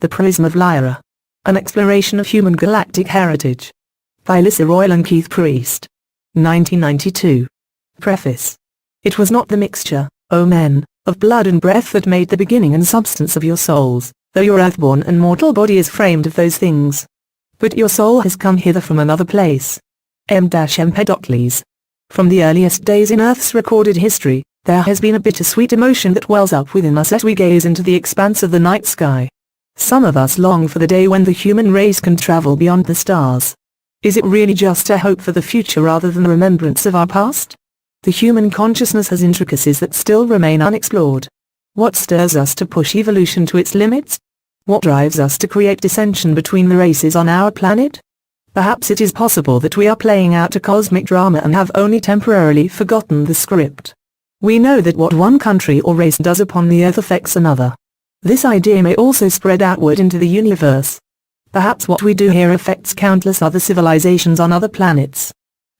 The Prism of Lyra. An Exploration of Human Galactic Heritage. By Lisa Royal and Keith Priest. 1992. Preface. It was not the mixture, O men, of blood and breath that made the beginning and substance of your souls, though your earthborn and mortal body is framed of those things. But your soul has come hither from another place. Empedocles. From the earliest days in Earth's recorded history, there has been a bittersweet emotion that wells up within us as we gaze into the expanse of the night sky. Some of us long for the day when the human race can travel beyond the stars. Is it really just a hope for the future rather than a remembrance of our past? The human consciousness has intricacies that still remain unexplored. What stirs us to push evolution to its limits? What drives us to create dissension between the races on our planet? Perhaps it is possible that we are playing out a cosmic drama and have only temporarily forgotten the script. We know that what one country or race does upon the earth affects another. This idea may also spread outward into the universe. Perhaps what we do here affects countless other civilizations on other planets.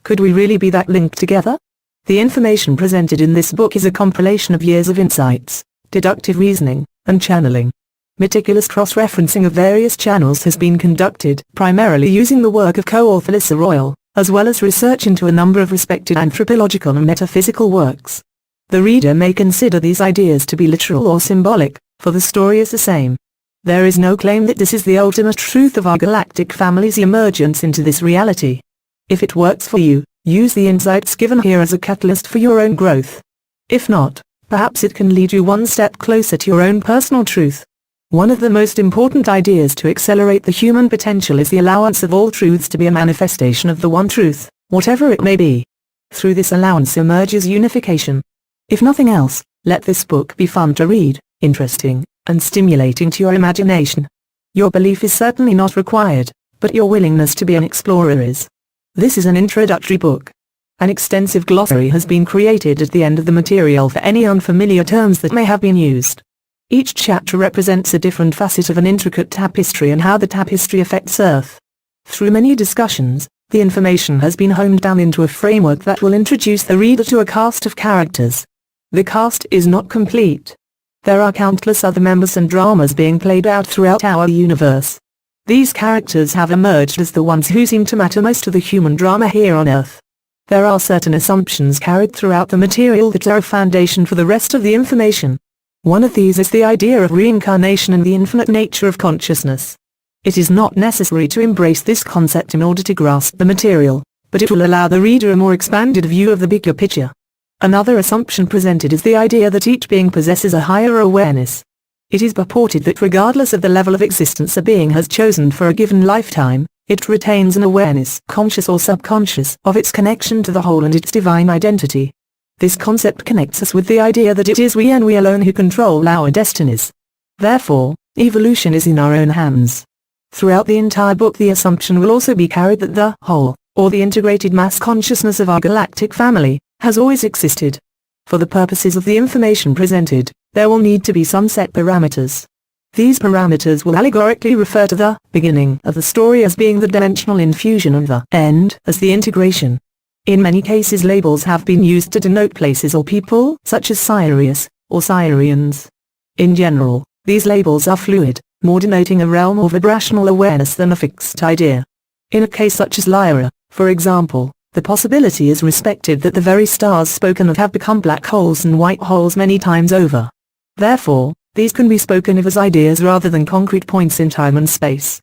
Could we really be that linked together? The information presented in this book is a compilation of years of insights, deductive reasoning, and channeling. Meticulous cross-referencing of various channels has been conducted, primarily using the work of co-author Lisa Royal, as well as research into a number of respected anthropological and metaphysical works. The reader may consider these ideas to be literal or symbolic, for the story is the same. There is no claim that this is the ultimate truth of our galactic family's emergence into this reality. If it works for you, use the insights given here as a catalyst for your own growth. If not, perhaps it can lead you one step closer to your own personal truth. One of the most important ideas to accelerate the human potential is the allowance of all truths to be a manifestation of the one truth, whatever it may be. Through this allowance emerges unification. If nothing else, let this book be fun to read, interesting, and stimulating to your imagination. Your belief is certainly not required, but your willingness to be an explorer is. This is an introductory book. An extensive glossary has been created at the end of the material for any unfamiliar terms that may have been used. Each chapter represents a different facet of an intricate tapestry and how the tapestry affects Earth. Through many discussions, the information has been honed down into a framework that will introduce the reader to a cast of characters. The cast is not complete. There are countless other members and dramas being played out throughout our universe. These characters have emerged as the ones who seem to matter most to the human drama here on Earth. There are certain assumptions carried throughout the material that are a foundation for the rest of the information. One of these is the idea of reincarnation and the infinite nature of consciousness. It is not necessary to embrace this concept in order to grasp the material, but it will allow the reader a more expanded view of the bigger picture. Another assumption presented is the idea that each being possesses a higher awareness. It is purported that regardless of the level of existence a being has chosen for a given lifetime, it retains an awareness, conscious or subconscious, of its connection to the whole and its divine identity. This concept connects us with the idea that it is we and we alone who control our destinies. Therefore, evolution is in our own hands. Throughout the entire book the assumption will also be carried that the whole, or the integrated mass consciousness of our galactic family, has always existed. For the purposes of the information presented, there will need to be some set parameters. These parameters will allegorically refer to the beginning of the story as being the dimensional infusion and the end as the integration. In many cases labels have been used to denote places or people, such as Sirius, or Sirians. In general, these labels are fluid, more denoting a realm of vibrational awareness than a fixed idea. In a case such as Lyra, for example, the possibility is respected that the very stars spoken of have become black holes and white holes many times over. Therefore, these can be spoken of as ideas rather than concrete points in time and space.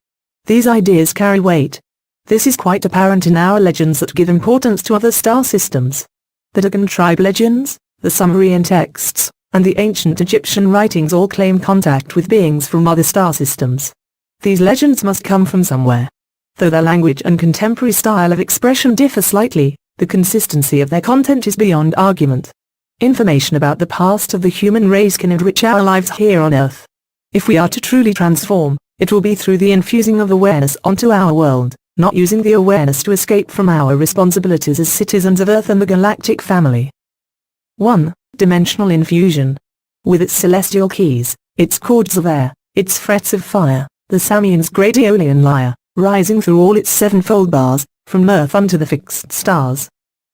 These ideas carry weight. This is quite apparent in our legends that give importance to other star systems. The Dagon tribe legends, the Sumerian texts, and the ancient Egyptian writings all claim contact with beings from other star systems. These legends must come from somewhere. Though their language and contemporary style of expression differ slightly, the consistency of their content is beyond argument. Information about the past of the human race can enrich our lives here on Earth. If we are to truly transform, it will be through the infusing of awareness onto our world, not using the awareness to escape from our responsibilities as citizens of Earth and the galactic family. 1. Dimensional infusion. With its celestial keys, its chords of air, its frets of fire, the Samian's great Aeolian lyre, rising through all its sevenfold bars, from Earth unto the fixed stars.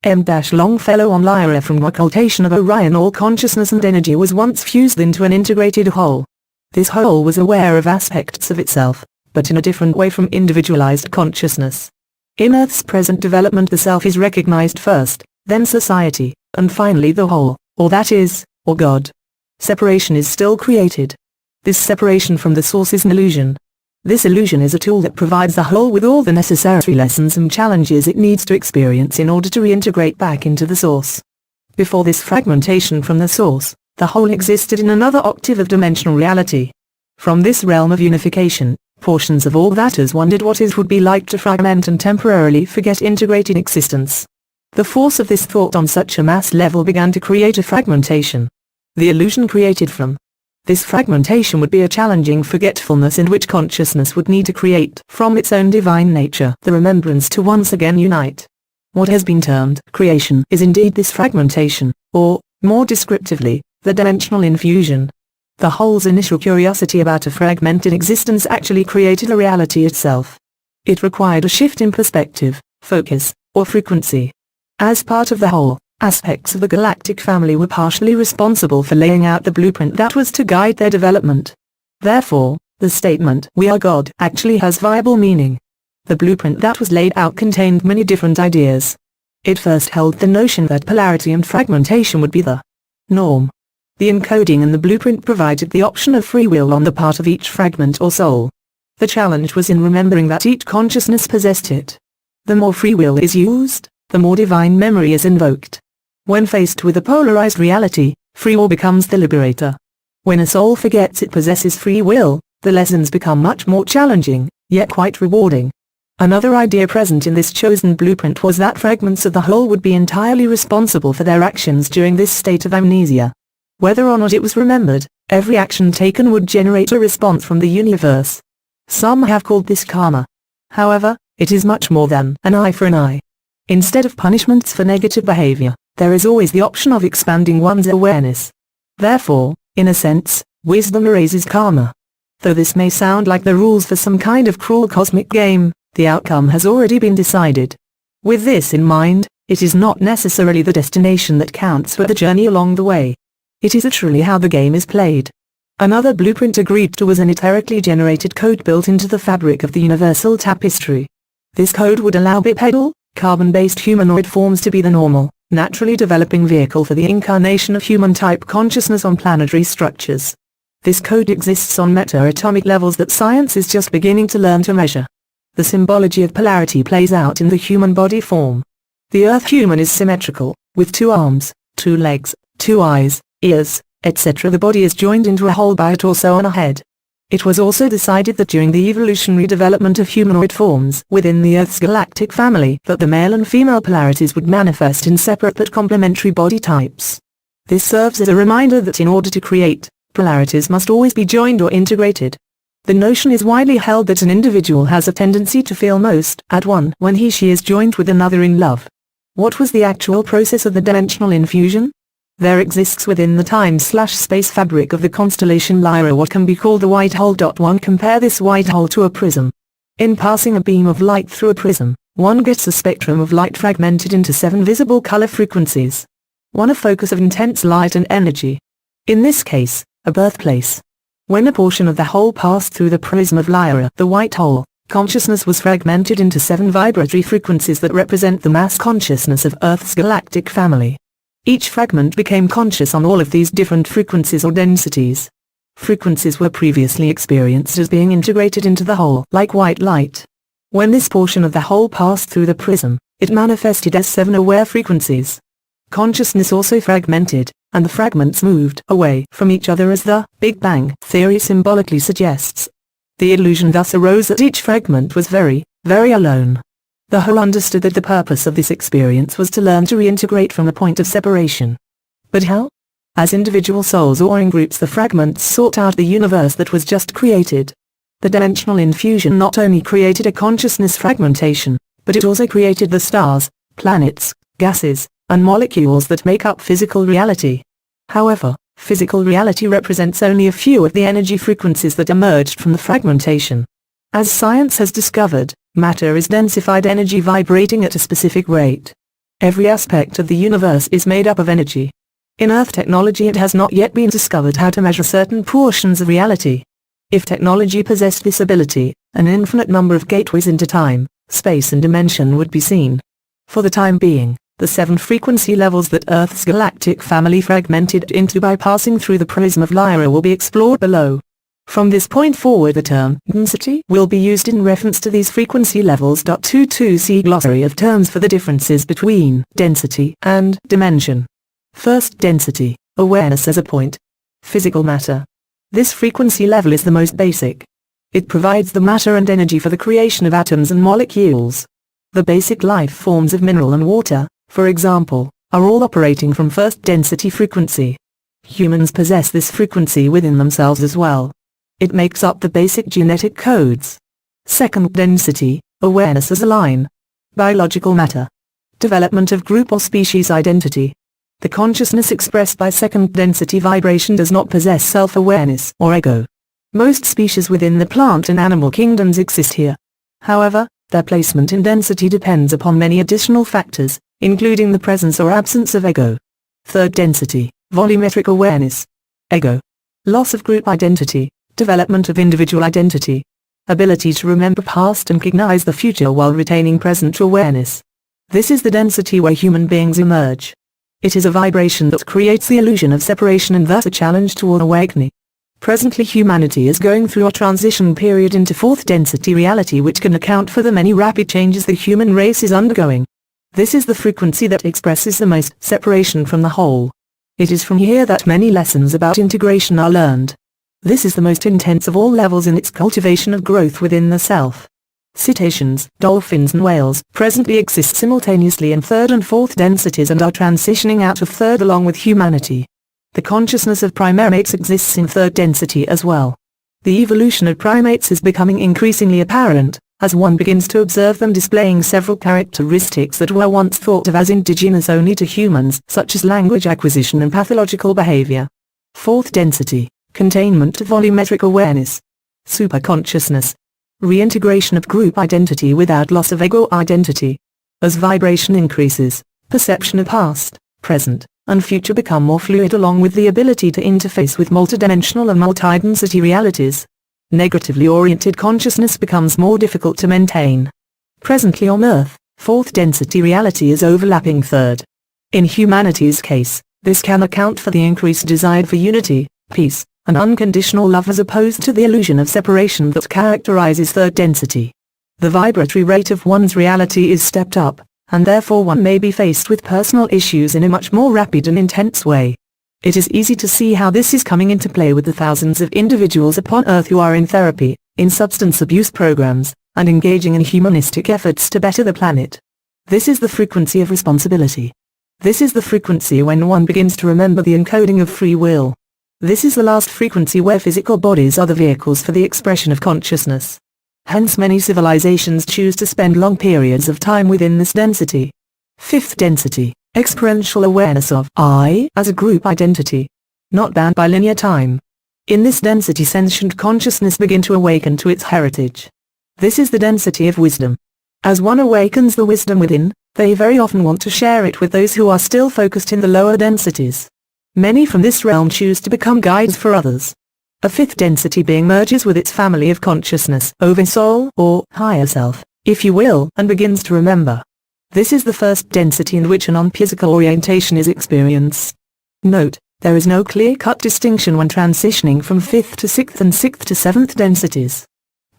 Longfellow on Lyra. From occultation of Orion all consciousness and energy was once fused into an integrated whole. This whole was aware of aspects of itself, but in a different way from individualized consciousness. In Earth's present development, the self is recognized first, then society, and finally the whole, or that is, or God. Separation is still created. This separation from the source is an illusion. This illusion is a tool that provides the whole with all the necessary lessons and challenges it needs to experience in order to reintegrate back into the source. Before this fragmentation from the source, the whole existed in another octave of dimensional reality. From this realm of unification, portions of all that has wondered what it would be like to fragment and temporarily forget integrated existence. The force of this thought on such a mass level began to create a fragmentation. The illusion created from this fragmentation would be a challenging forgetfulness in which consciousness would need to create from its own divine nature the remembrance to once again unite. What has been termed creation is indeed this fragmentation, or, more descriptively, the dimensional infusion. The whole's initial curiosity about a fragmented existence actually created a reality itself. It required a shift in perspective, focus, or frequency. As part of the whole, aspects of the galactic family were partially responsible for laying out the blueprint that was to guide their development. Therefore, the statement "We are God" actually has viable meaning. The blueprint that was laid out contained many different ideas. It first held the notion that polarity and fragmentation would be the norm. The encoding in the blueprint provided the option of free will on the part of each fragment or soul. The challenge was in remembering that each consciousness possessed it. The more free will is used, the more divine memory is invoked. When faced with a polarized reality, free will becomes the liberator. When a soul forgets it possesses free will, the lessons become much more challenging, yet quite rewarding. Another idea present in this chosen blueprint was that fragments of the whole would be entirely responsible for their actions during this state of amnesia. Whether or not it was remembered, every action taken would generate a response from the universe. Some have called this karma. However, it is much more than an eye for an eye. Instead of punishments for negative behavior, there is always the option of expanding one's awareness. Therefore, in a sense, wisdom erases karma. Though this may sound like the rules for some kind of cruel cosmic game, the outcome has already been decided. With this in mind, it is not necessarily the destination that counts but the journey along the way. It is literally how the game is played. Another blueprint agreed to was an etheretically generated code built into the fabric of the universal tapestry. This code would allow bipedal, carbon-based humanoid forms to be the normal, naturally developing vehicle for the incarnation of human-type consciousness on planetary structures. This code exists on meta-atomic levels that science is just beginning to learn to measure. The symbology of polarity plays out in the human body form. The Earth human is symmetrical, with 2 arms, 2 legs, 2 eyes, ears, etc. The body is joined into a whole by a torso and a head. It was also decided that during the evolutionary development of humanoid forms within the Earth's galactic family that the male and female polarities would manifest in separate but complementary body types. This serves as a reminder that in order to create, polarities must always be joined or integrated. The notion is widely held that an individual has a tendency to feel most at one when he/she is joined with another in love. What was the actual process of the dimensional infusion? There exists within the time/space fabric of the constellation Lyra what can be called the white hole. One compare this white hole to a prism. In passing a beam of light through a prism, one gets a spectrum of light fragmented into 7 visible color frequencies. One a focus of intense light and energy. In this case, a birthplace. When a portion of the whole passed through the prism of Lyra, the white hole, consciousness was fragmented into 7 vibratory frequencies that represent the mass consciousness of Earth's galactic family. Each fragment became conscious on all of these different frequencies or densities. Frequencies were previously experienced as being integrated into the whole, like white light. When this portion of the whole passed through the prism, it manifested as 7 aware frequencies. Consciousness also fragmented, and the fragments moved away from each other as the Big Bang theory symbolically suggests. The illusion thus arose that each fragment was very, very alone. The whole understood that the purpose of this experience was to learn to reintegrate from the point of separation. But how? As individual souls or in groups, the fragments sought out the universe that was just created. The dimensional infusion not only created a consciousness fragmentation, but it also created the stars, planets, gases, and molecules that make up physical reality. However, physical reality represents only a few of the energy frequencies that emerged from the fragmentation. As science has discovered, matter is densified energy vibrating at a specific rate. Every aspect of the universe is made up of energy. In Earth technology it has not yet been discovered how to measure certain portions of reality. If technology possessed this ability, an infinite number of gateways into time, space and dimension would be seen. For the time being, the 7 frequency levels that Earth's galactic family fragmented into by passing through the Prism of Lyra will be explored below. From this point forward the term density will be used in reference to these frequency levels. 22 See glossary of terms for the differences between density and dimension. First, density, awareness as a point. Physical matter. This frequency level is the most basic. It provides the matter and energy for the creation of atoms and molecules. The basic life forms of mineral and water, for example, are all operating from first density frequency. Humans possess this frequency within themselves as well. It makes up the basic genetic codes. Second, density, awareness as a line. Biological matter. Development of group or species identity. The consciousness expressed by second density vibration does not possess self-awareness or ego. Most species within the plant and animal kingdoms exist here. However, their placement in density depends upon many additional factors, including the presence or absence of ego. Third, density, volumetric awareness. Ego. Loss of group identity, development of individual identity. Ability to remember past and cognize the future while retaining present awareness. This is the density where human beings emerge. It is a vibration that creates the illusion of separation and thus a challenge toward awakening. Presently humanity is going through a transition period into fourth density reality which can account for the many rapid changes the human race is undergoing. This is the frequency that expresses the most separation from the whole. It is from here that many lessons about integration are learned. This is the most intense of all levels in its cultivation of growth within the self. Cetaceans, dolphins and whales presently exist simultaneously in third and fourth densities and are transitioning out of third along with humanity. The consciousness of primates exists in third density as well. The evolution of primates is becoming increasingly apparent, as one begins to observe them displaying several characteristics that were once thought of as indigenous only to humans, such as language acquisition and pathological behavior. Fourth density, containment to volumetric awareness. Superconsciousness. Reintegration of group identity without loss of ego identity. As vibration increases, perception of past, present, and future become more fluid along with the ability to interface with multidimensional and multidensity realities. Negatively oriented consciousness becomes more difficult to maintain. Presently on Earth, fourth density reality is overlapping third. In humanity's case, this can account for the increased desire for unity, peace, and unconditional love as opposed to the illusion of separation that characterizes third density. The vibratory rate of one's reality is stepped up, and therefore one may be faced with personal issues in a much more rapid and intense way. It is easy to see how this is coming into play with the thousands of individuals upon Earth who are in therapy, in substance abuse programs, and engaging in humanistic efforts to better the planet. This is the frequency of responsibility. This is the frequency when one begins to remember the encoding of free will. This is the last frequency where physical bodies are the vehicles for the expression of consciousness. Hence many civilizations choose to spend long periods of time within this density. Fifth density, experiential awareness of I as a group identity. Not bound by linear time. In this density sentient consciousness begin to awaken to its heritage. This is the density of wisdom. As one awakens the wisdom within, they very often want to share it with those who are still focused in the lower densities. Many from this realm choose to become guides for others. A fifth density being merges with its family of consciousness, oversoul or higher self, if you will, and begins to remember. This is the first density in which a non-physical orientation is experienced. Note, there is no clear-cut distinction when transitioning from fifth to sixth and sixth to seventh densities.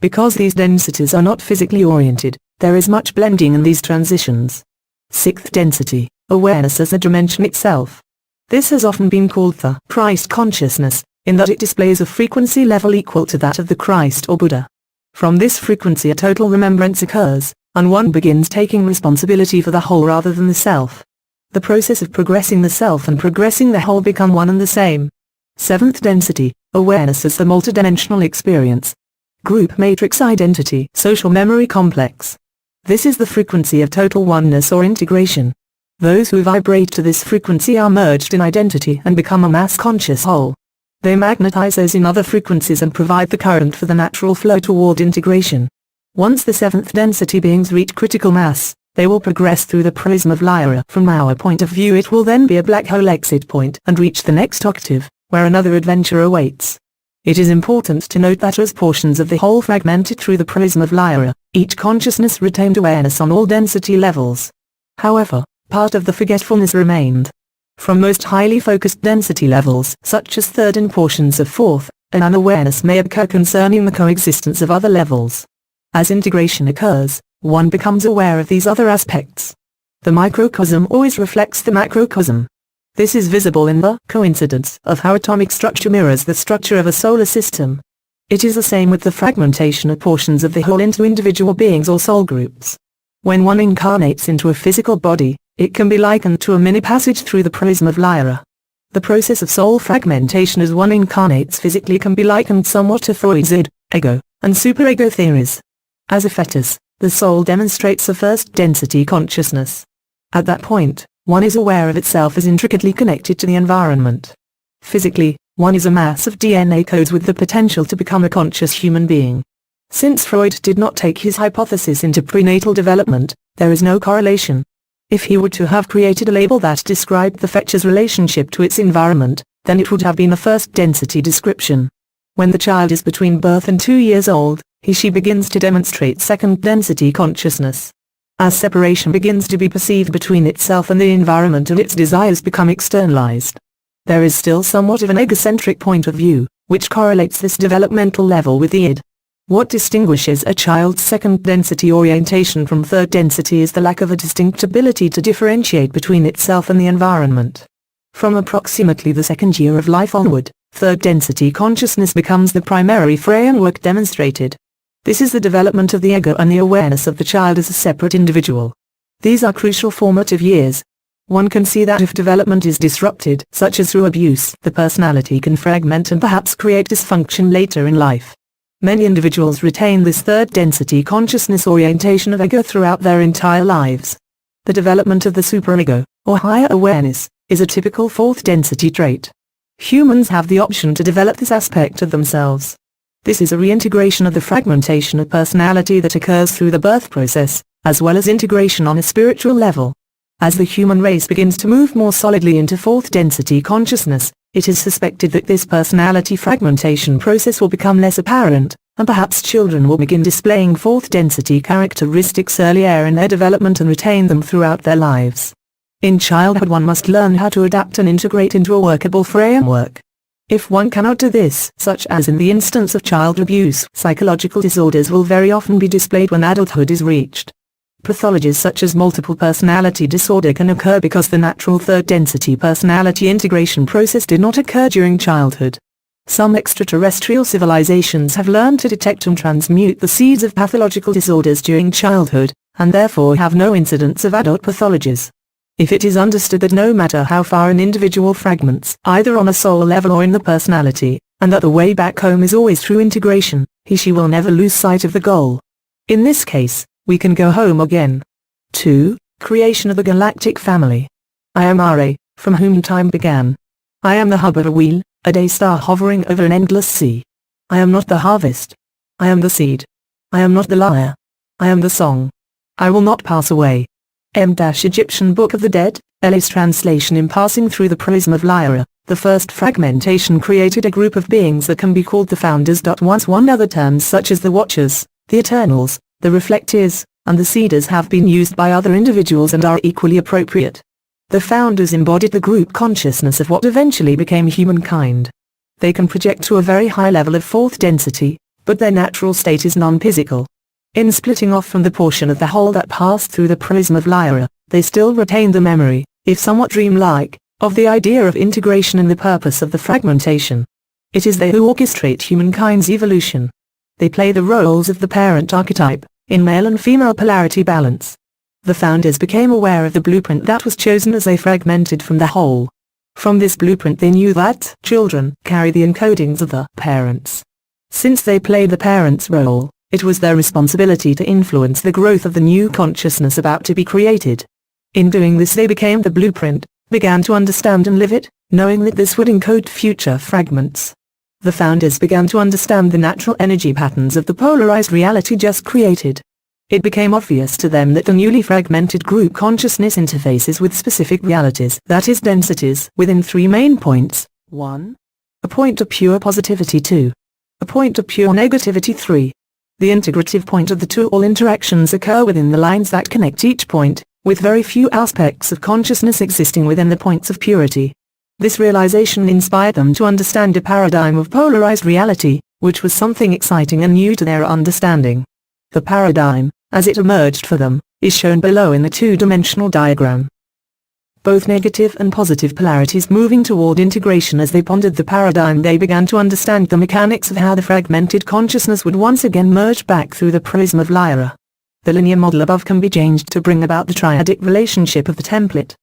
Because these densities are not physically oriented, there is much blending in these transitions. Sixth density, awareness as the dimension itself. This has often been called the Christ consciousness, in that it displays a frequency level equal to that of the Christ or Buddha. From this frequency a total remembrance occurs, and one begins taking responsibility for the whole rather than the self. The process of progressing the self and progressing the whole become one and the same. Seventh density, awareness as the multidimensional experience. Group matrix identity, social memory complex. This is the frequency of total oneness or integration. Those who vibrate to this frequency are merged in identity and become a mass conscious whole. They magnetize those in other frequencies and provide the current for the natural flow toward integration. Once the seventh density beings reach critical mass, They will progress through the Prism of Lyra. From our point of view, it will then be a black hole exit point and reach the next octave, where another adventure awaits. It is important to note that as portions of the whole fragmented through the Prism of Lyra, each consciousness retained awareness on all density levels. However, part of the forgetfulness remained. From most highly focused density levels, such as third and portions of fourth, an unawareness may occur concerning the coexistence of other levels. As integration occurs, one becomes aware of these other aspects. The microcosm always reflects the macrocosm. This is visible in the coincidence of how atomic structure mirrors the structure of a solar system. It is the same with the fragmentation of portions of the whole into individual beings or soul groups. When one incarnates into a physical body, it can be likened to a mini passage through the Prism of Lyra. The process of soul fragmentation as one incarnates physically can be likened somewhat to Freud's id, ego, and superego theories. As a fetus, the soul demonstrates a first density consciousness. At that point, one is aware of itself as intricately connected to the environment. Physically, one is a mass of DNA codes with the potential to become a conscious human being. Since Freud did not take his hypothesis into prenatal development, there is no correlation. If he were to have created a label that described the fetu's relationship to its environment, then it would have been a first density description. When the child is between birth and 2 years old, she begins to demonstrate second density consciousness. As separation begins to be perceived between itself and the environment and its desires become externalized, there is still somewhat of an egocentric point of view, which correlates this developmental level with the id. What distinguishes a child's second density orientation from third density is the lack of a distinct ability to differentiate between itself and the environment. From approximately the second year of life onward, third density consciousness becomes the primary framework demonstrated. This is the development of the ego and the awareness of the child as a separate individual. These are crucial formative years. One can see that if development is disrupted, such as through abuse, the personality can fragment and perhaps create dysfunction later in life. Many individuals retain this third density consciousness orientation of ego throughout their entire lives. The development of the superego, or higher awareness, is a typical fourth density trait. Humans have the option to develop this aspect of themselves. This is a reintegration of the fragmentation of personality that occurs through the birth process, as well as integration on a spiritual level. As the human race begins to move more solidly into fourth density consciousness, it is suspected that this personality fragmentation process will become less apparent, and perhaps children will begin displaying fourth density characteristics earlier in their development and retain them throughout their lives. In childhood, one must learn how to adapt and integrate into a workable framework. If one cannot do this, such as in the instance of child abuse, psychological disorders will very often be displayed when adulthood is reached. Pathologies such as multiple personality disorder can occur because the natural third density personality integration process did not occur during childhood. Some extraterrestrial civilizations have learned to detect and transmute the seeds of pathological disorders during childhood, and therefore have no incidence of adult pathologies. If it is understood that no matter how far an individual fragments, either on a soul level or in the personality, and that the way back home is always through integration, she will never lose sight of the goal. In this case, we can go home again. 2. Creation of the galactic family. I am Ra, from whom time began. I am the hub of a wheel, a day star hovering over an endless sea. I am not the harvest. I am the seed. I am not the lyre. I am the song. I will not pass away. Egyptian Book of the Dead, Ellie's translation. In passing through the Prism of Lyra, the first fragmentation created a group of beings that can be called the Founders. Once one other terms such as the Watchers, the Eternals, the Reflectors, and the Seeders have been used by other individuals and are equally appropriate. The Founders embodied the group consciousness of what eventually became humankind. They can project to a very high level of fourth density, but their natural state is non-physical. In splitting off from the portion of the whole that passed through the Prism of Lyra, they still retain the memory, if somewhat dreamlike, of the idea of integration and the purpose of the fragmentation. It is they who orchestrate humankind's evolution. They play the roles of the parent archetype, in male and female polarity balance. The Founders became aware of the blueprint that was chosen as they fragmented from the whole. From this blueprint they knew that children carry the encodings of the parents. Since they played the parent's role, it was their responsibility to influence the growth of the new consciousness about to be created. In doing this they became the blueprint, began to understand and live it, knowing that this would encode future fragments. The Founders began to understand the natural energy patterns of the polarized reality just created. It became obvious to them that the newly fragmented group consciousness interfaces with specific realities, that is densities, within 3 main points. 1. A point of pure positivity. 2. A point of pure negativity. 3. The integrative point of the two. All interactions occur within the lines that connect each point, with very few aspects of consciousness existing within the points of purity. This realization inspired them to understand a paradigm of polarized reality, which was something exciting and new to their understanding. The paradigm, as it emerged for them, is shown below in the two-dimensional diagram. Both negative and positive polarities moving toward integration. As they pondered the paradigm, they began to understand the mechanics of how the fragmented consciousness would once again merge back through the prism of Lyra. The linear model above can be changed to bring about the triadic relationship of the template.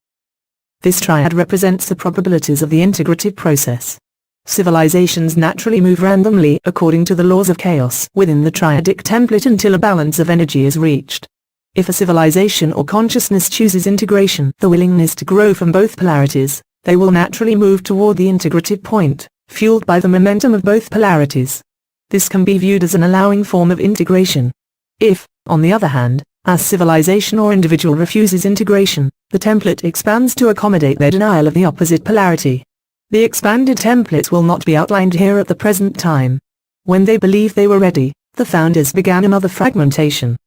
This triad represents the probabilities of the integrative process. Civilizations naturally move randomly according to the laws of chaos within the triadic template until a balance of energy is reached. If a civilization or consciousness chooses integration, the willingness to grow from both polarities, they will naturally move toward the integrative point, fueled by the momentum of both polarities. This can be viewed as an allowing form of integration. If, on the other hand, a civilization or individual refuses integration, the template expands to accommodate their denial of the opposite polarity. The expanded templates will not be outlined here at the present time. When they believed they were ready, the founders began another fragmentation.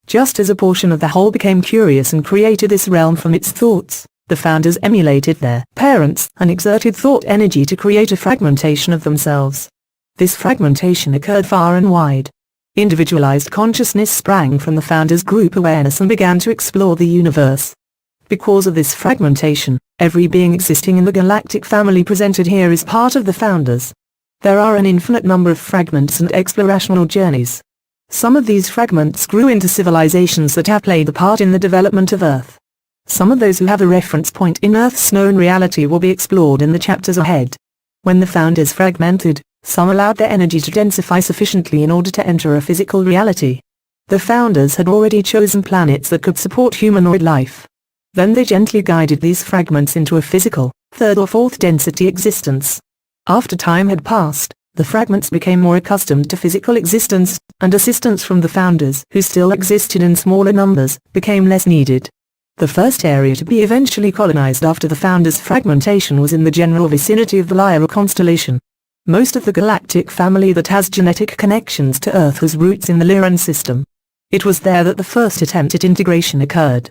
Just as a portion of the whole became curious and created this realm from its thoughts, the founders emulated their parents and exerted thought energy to create a fragmentation of themselves. This fragmentation occurred far and wide. Individualized consciousness sprang from the founders' group awareness and began to explore the universe. Because of this fragmentation, every being existing in the galactic family presented here is part of the founders. There are an infinite number of fragments and explorational journeys. Some of these fragments grew into civilizations that have played a part in the development of Earth. Some of those who have a reference point in Earth's known reality will be explored in the chapters ahead. When the founders fragmented, some allowed their energy to densify sufficiently in order to enter a physical reality. The founders had already chosen planets that could support humanoid life. Then they gently guided these fragments into a physical, 3rd or 4th density existence. After time had passed, the fragments became more accustomed to physical existence, and assistance from the founders, who still existed in smaller numbers, became less needed. The first area to be eventually colonized after the founders' fragmentation was in the general vicinity of the Lyra constellation. Most of the galactic family that has genetic connections to Earth has roots in the Lyran system. It was there that the first attempt at integration occurred.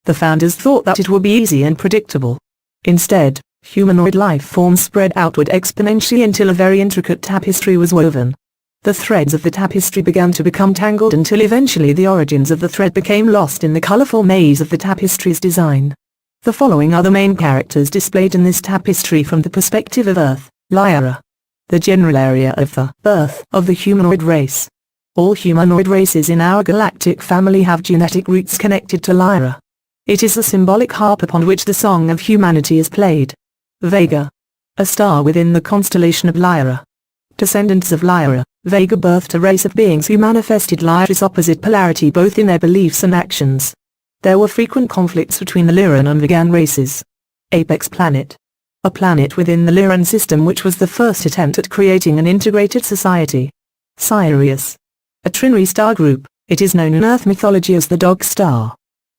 The founders thought that it would be easy and predictable. Instead, humanoid life forms spread outward exponentially until a very intricate tapestry was woven. The threads of the tapestry began to become tangled until eventually the origins of the thread became lost in the colorful maze of the tapestry's design. The following are the main characters displayed in this tapestry from the perspective of Earth, Lyra. The general area of the birth of the humanoid race. All humanoid races in our galactic family have genetic roots connected to Lyra. It is the symbolic harp upon which the song of humanity is played. Vega. A star within the constellation of Lyra. Descendants of Lyra, Vega birthed a race of beings who manifested Lyra's opposite polarity both in their beliefs and actions. There were frequent conflicts between the Lyran and Vegan races. Apex Planet. A planet within the Lyran system which was the first attempt at creating an integrated society. Sirius. A trinary star group, it is known in Earth mythology as the Dog Star.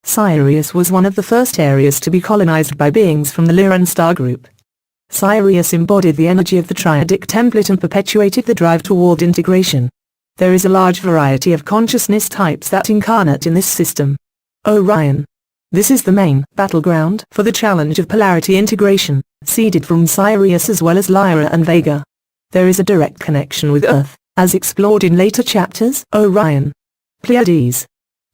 Sirius was one of the first areas to be colonized by beings from the Lyran star group. Sirius embodied the energy of the triadic template and perpetuated the drive toward integration. There is a large variety of consciousness types that incarnate in this system. Orion. This is the main battleground for the challenge of polarity integration, seeded from Sirius as well as Lyra and Vega. There is a direct connection with Earth, as explored in later chapters. Orion. Pleiades.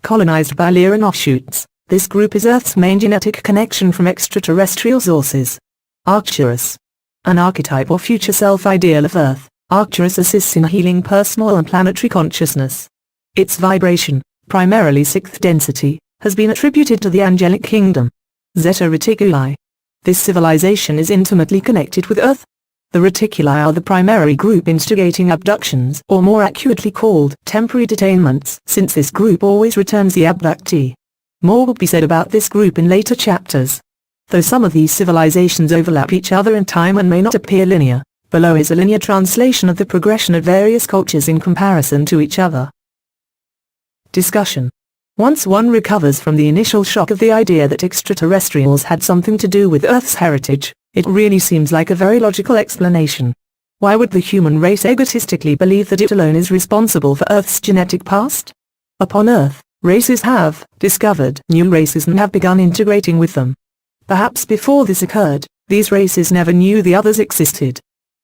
Colonized by Lyran offshoots, this group is Earth's main genetic connection from extraterrestrial sources. Arcturus. An archetype or future self-ideal of Earth, Arcturus assists in healing personal and planetary consciousness. Its vibration, primarily 6th density, has been attributed to the angelic kingdom. Zeta Reticuli. This civilization is intimately connected with Earth. The Reticuli are the primary group instigating abductions, or more accurately called temporary detainments, since this group always returns the abductee. More will be said about this group in later chapters. Though some of these civilizations overlap each other in time and may not appear linear, below is a linear translation of the progression of various cultures in comparison to each other. Discussion. Once one recovers from the initial shock of the idea that extraterrestrials had something to do with Earth's heritage, it really seems like a very logical explanation. Why would the human race egotistically believe that it alone is responsible for Earth's genetic past? Upon Earth, races have discovered new races and have begun integrating with them. Perhaps before this occurred, these races never knew the others existed.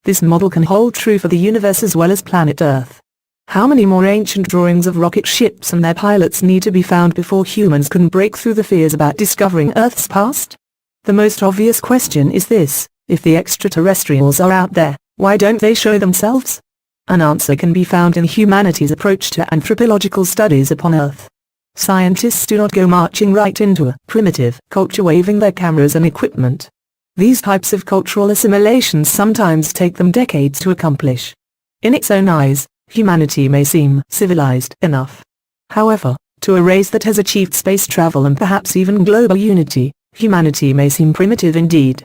This model can hold true for the universe as well as planet Earth. How many more ancient drawings of rocket ships and their pilots need to be found before humans can break through the fears about discovering Earth's past? The most obvious question is this: if the extraterrestrials are out there, why don't they show themselves? An answer can be found in humanity's approach to anthropological studies upon Earth. Scientists do not go marching right into a primitive culture waving their cameras and equipment. These types of cultural assimilations sometimes take them decades to accomplish. In its own eyes, humanity may seem civilized enough. However, to a race that has achieved space travel and perhaps even global unity, humanity may seem primitive indeed.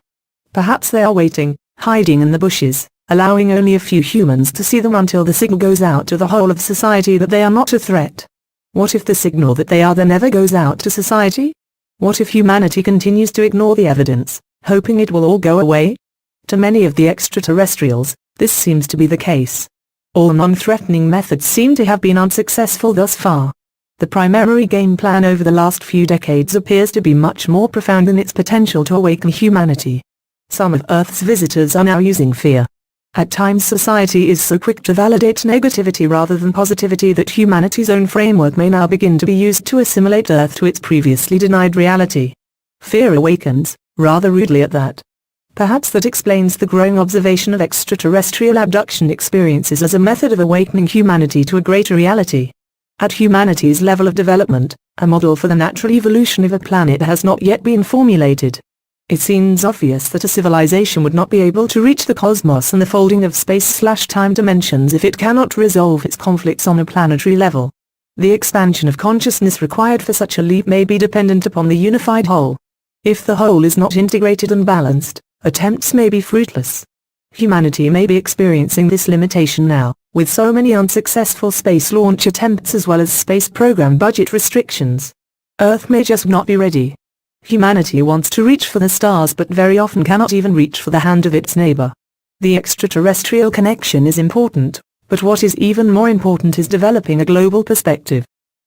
Perhaps they are waiting, hiding in the bushes, allowing only a few humans to see them until the signal goes out to the whole of society that they are not a threat. What if the signal that they are there never goes out to society? What if humanity continues to ignore the evidence, hoping it will all go away? To many of the extraterrestrials, this seems to be the case. All non-threatening methods seem to have been unsuccessful thus far. The primary game plan over the last few decades appears to be much more profound in its potential to awaken humanity. Some of Earth's visitors are now using fear. At times society is so quick to validate negativity rather than positivity that humanity's own framework may now begin to be used to assimilate Earth to its previously denied reality. Fear awakens, rather rudely at that. Perhaps that explains the growing observation of extraterrestrial abduction experiences as a method of awakening humanity to a greater reality. At humanity's level of development, a model for the natural evolution of a planet has not yet been formulated. It seems obvious that a civilization would not be able to reach the cosmos and the folding of space/time dimensions if it cannot resolve its conflicts on a planetary level. The expansion of consciousness required for such a leap may be dependent upon the unified whole. If the whole is not integrated and balanced, attempts may be fruitless. Humanity may be experiencing this limitation now, with so many unsuccessful space launch attempts as well as space program budget restrictions. Earth may just not be ready. Humanity wants to reach for the stars but very often cannot even reach for the hand of its neighbor. The extraterrestrial connection is important, but what is even more important is developing a global perspective.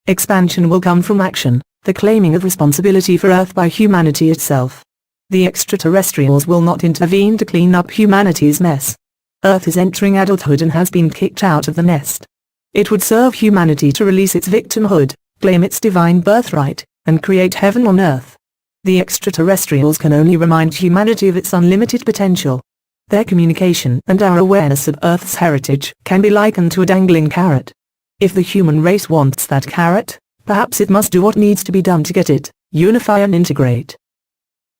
Expansion will come from action, the claiming of responsibility for Earth by humanity itself. The extraterrestrials will not intervene to clean up humanity's mess. Earth is entering adulthood and has been kicked out of the nest. It would serve humanity to release its victimhood, claim its divine birthright, and create heaven on Earth. The extraterrestrials can only remind humanity of its unlimited potential. Their communication and our awareness of Earth's heritage can be likened to a dangling carrot. If the human race wants that carrot, perhaps it must do what needs to be done to get it, unify and integrate.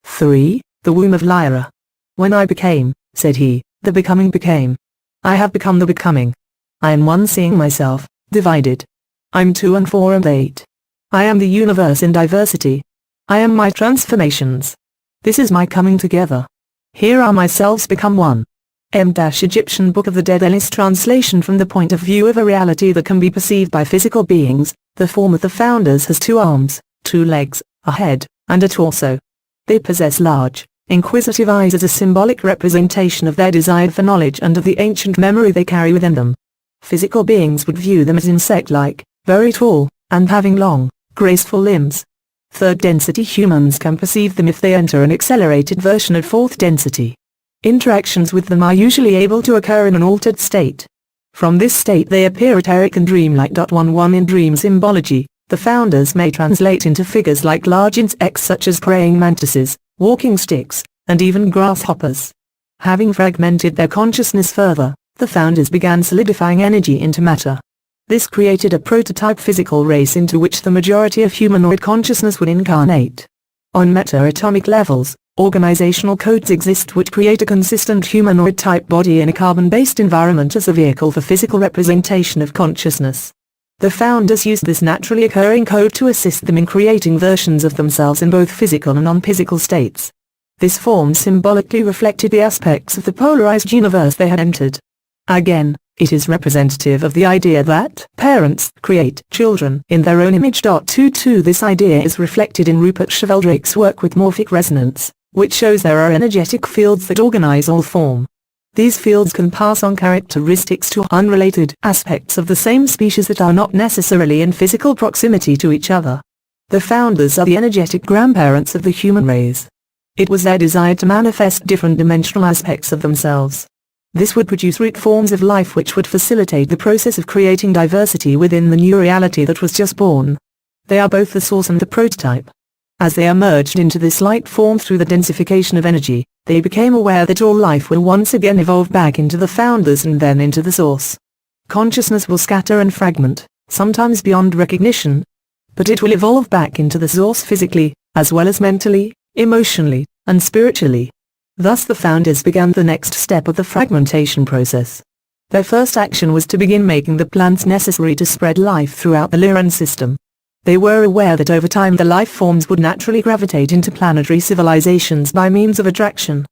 3. The Womb of Lyra. When I became, said he, the becoming became. I have become the becoming. I am one seeing myself, divided. I'm 2 and 4 and 8. I am the universe in diversity. I am my transformations. This is my coming together. Here are myselves become one. Egyptian Book of the Dead Ellis translation from the point of view of a reality that can be perceived by physical beings. The form of the founders has 2 arms, 2 legs, a head, and a torso. They possess large, inquisitive eyes as a symbolic representation of their desire for knowledge and of the ancient memory they carry within them. Physical beings would view them as insect-like, very tall, and having long, graceful limbs. 3rd density humans can perceive them if they enter an accelerated version of 4th density. Interactions with them are usually able to occur in an altered state. From this state they appear etheric and dreamlike. 11 In dream symbology, the founders may translate into figures like large insects such as praying mantises, walking sticks, and even grasshoppers. Having fragmented their consciousness further, the founders began solidifying energy into matter. This created a prototype physical race into which the majority of humanoid consciousness would incarnate. On meta-atomic levels, organizational codes exist which create a consistent humanoid-type body in a carbon-based environment as a vehicle for physical representation of consciousness. The founders used this naturally occurring code to assist them in creating versions of themselves in both physical and non-physical states. This form symbolically reflected the aspects of the polarized universe they had entered. Again, It is representative of the idea that parents create children in their own image. 22 This idea is reflected in Rupert Sheldrake's work with morphic resonance, which shows there are energetic fields that organize all form. These fields can pass on characteristics to unrelated aspects of the same species that are not necessarily in physical proximity to each other. The founders are the energetic grandparents of the human race. It was their desire to manifest different dimensional aspects of themselves. This would produce root forms of life which would facilitate the process of creating diversity within the new reality that was just born. They are both the source and the prototype. As they emerged into this light form through the densification of energy, they became aware that all life will once again evolve back into the founders and then into the source. Consciousness will scatter and fragment, sometimes beyond recognition. But it will evolve back into the source physically, as well as mentally, emotionally, and spiritually. Thus the founders began the next step of the fragmentation process. Their first action was to begin making the plants necessary to spread life throughout the Lyran system. They were aware that over time the life forms would naturally gravitate into planetary civilizations by means of attraction.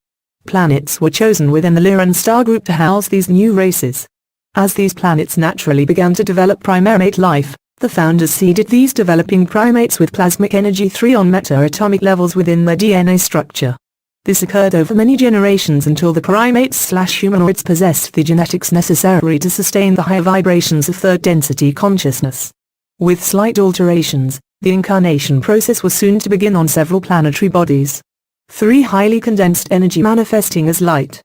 Planets were chosen within the Lyran star group to house these new races. As these planets naturally began to develop primate life, the founders seeded these developing primates with plasmic energy 3 on meta-atomic levels within their DNA structure. This occurred over many generations until the primates/humanoids possessed the genetics necessary to sustain the higher vibrations of third-density consciousness. With slight alterations, the incarnation process was soon to begin on several planetary bodies. 3 highly condensed energy manifesting as light.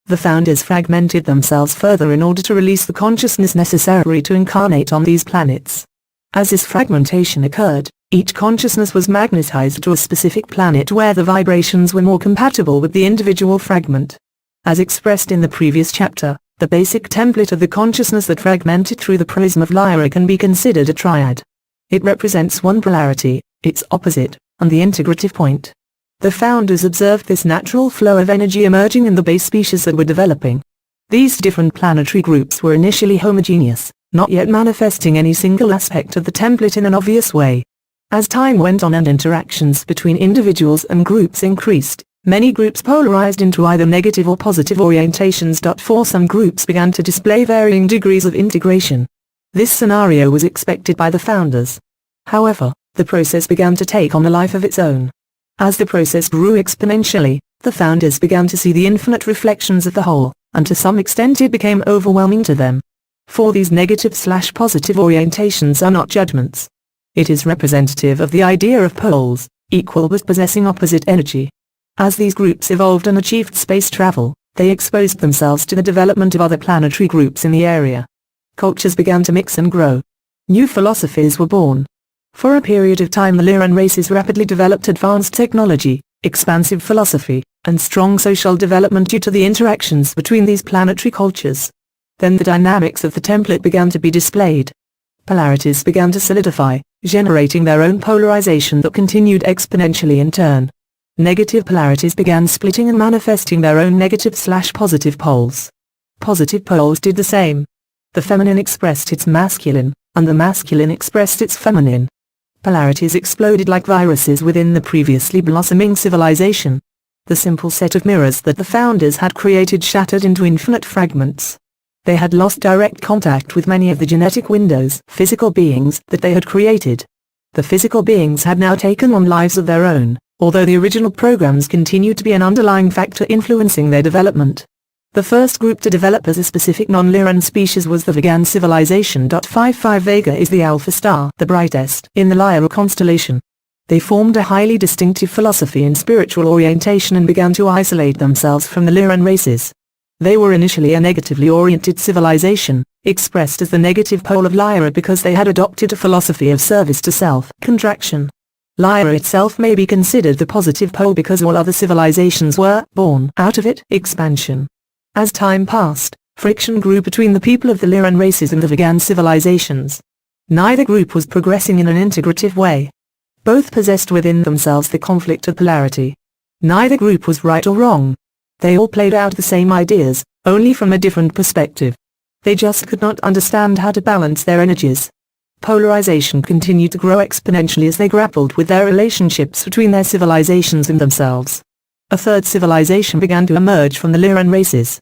The founders fragmented themselves further in order to release the consciousness necessary to incarnate on these planets. As this fragmentation occurred, each consciousness was magnetized to a specific planet where the vibrations were more compatible with the individual fragment. As expressed in the previous chapter, the basic template of the consciousness that fragmented through the Prism of Lyra can be considered a triad. It represents one polarity, its opposite, and the integrative point. The founders observed this natural flow of energy emerging in the base species that were developing. These different planetary groups were initially homogeneous, not yet manifesting any single aspect of the template in an obvious way. As time went on and interactions between individuals and groups increased, many groups polarized into either negative or positive orientations. For some groups began to display varying degrees of integration. This scenario was expected by the founders. However, the process began to take on a life of its own. As the process grew exponentially, the founders began to see the infinite reflections of the whole, and to some extent it became overwhelming to them. For these negative/positive orientations are not judgments. It is representative of the idea of poles, equal but possessing opposite energy. As these groups evolved and achieved space travel, they exposed themselves to the development of other planetary groups in the area. Cultures began to mix and grow. New philosophies were born. For a period of time the Lyran races rapidly developed advanced technology, expansive philosophy, and strong social development due to the interactions between these planetary cultures. Then the dynamics of the template began to be displayed. Polarities began to solidify, generating their own polarization that continued exponentially in turn. Negative polarities began splitting and manifesting their own negative/positive poles. Positive poles did the same. The feminine expressed its masculine, and the masculine expressed its feminine. Polarities exploded like viruses within the previously blossoming civilization. The simple set of mirrors that the founders had created shattered into infinite fragments. They had lost direct contact with many of the genetic windows, physical beings, that they had created. The physical beings had now taken on lives of their own, although the original programs continued to be an underlying factor influencing their development. The first group to develop as a specific non-Lyran species was the Vegan civilization. 55 Vega is the Alpha star, the brightest, in the Lyra constellation. They formed a highly distinctive philosophy and spiritual orientation and began to isolate themselves from the Lyran races. They were initially a negatively oriented civilization, expressed as the negative pole of Lyra because they had adopted a philosophy of service to self, contraction. Lyra itself may be considered the positive pole because all other civilizations were born out of it, expansion. As time passed, friction grew between the people of the Lyran races and the Vegan civilizations. Neither group was progressing in an integrative way. Both possessed within themselves the conflict of polarity. Neither group was right or wrong. They all played out the same ideas, only from a different perspective. They just could not understand how to balance their energies. Polarization continued to grow exponentially as they grappled with their relationships between their civilizations and themselves. A third civilization began to emerge from the Lyran races.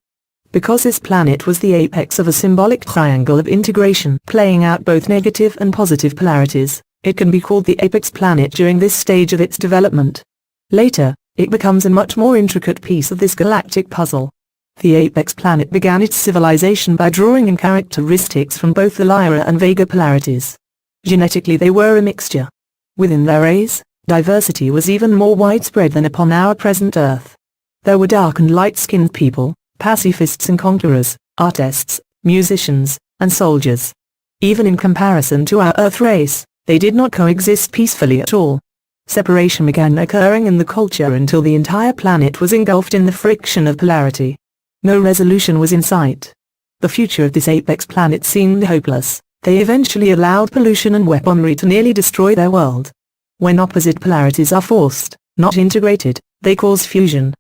Because this planet was the apex of a symbolic triangle of integration playing out both negative and positive polarities, it can be called the apex planet during this stage of its development. Later, it becomes a much more intricate piece of this galactic puzzle. The apex planet began its civilization by drawing in characteristics from both the Lyra and Vega polarities. Genetically they were a mixture. Within their race, diversity was even more widespread than upon our present Earth. There were dark and light-skinned people, pacifists and conquerors, artists, musicians, and soldiers. Even in comparison to our Earth race, they did not coexist peacefully at all. Separation began occurring in the culture until the entire planet was engulfed in the friction of polarity. No resolution was in sight. The future of this apex planet seemed hopeless. They eventually allowed pollution and weaponry to nearly destroy their world. When opposite polarities are forced, not integrated, they cause fusion.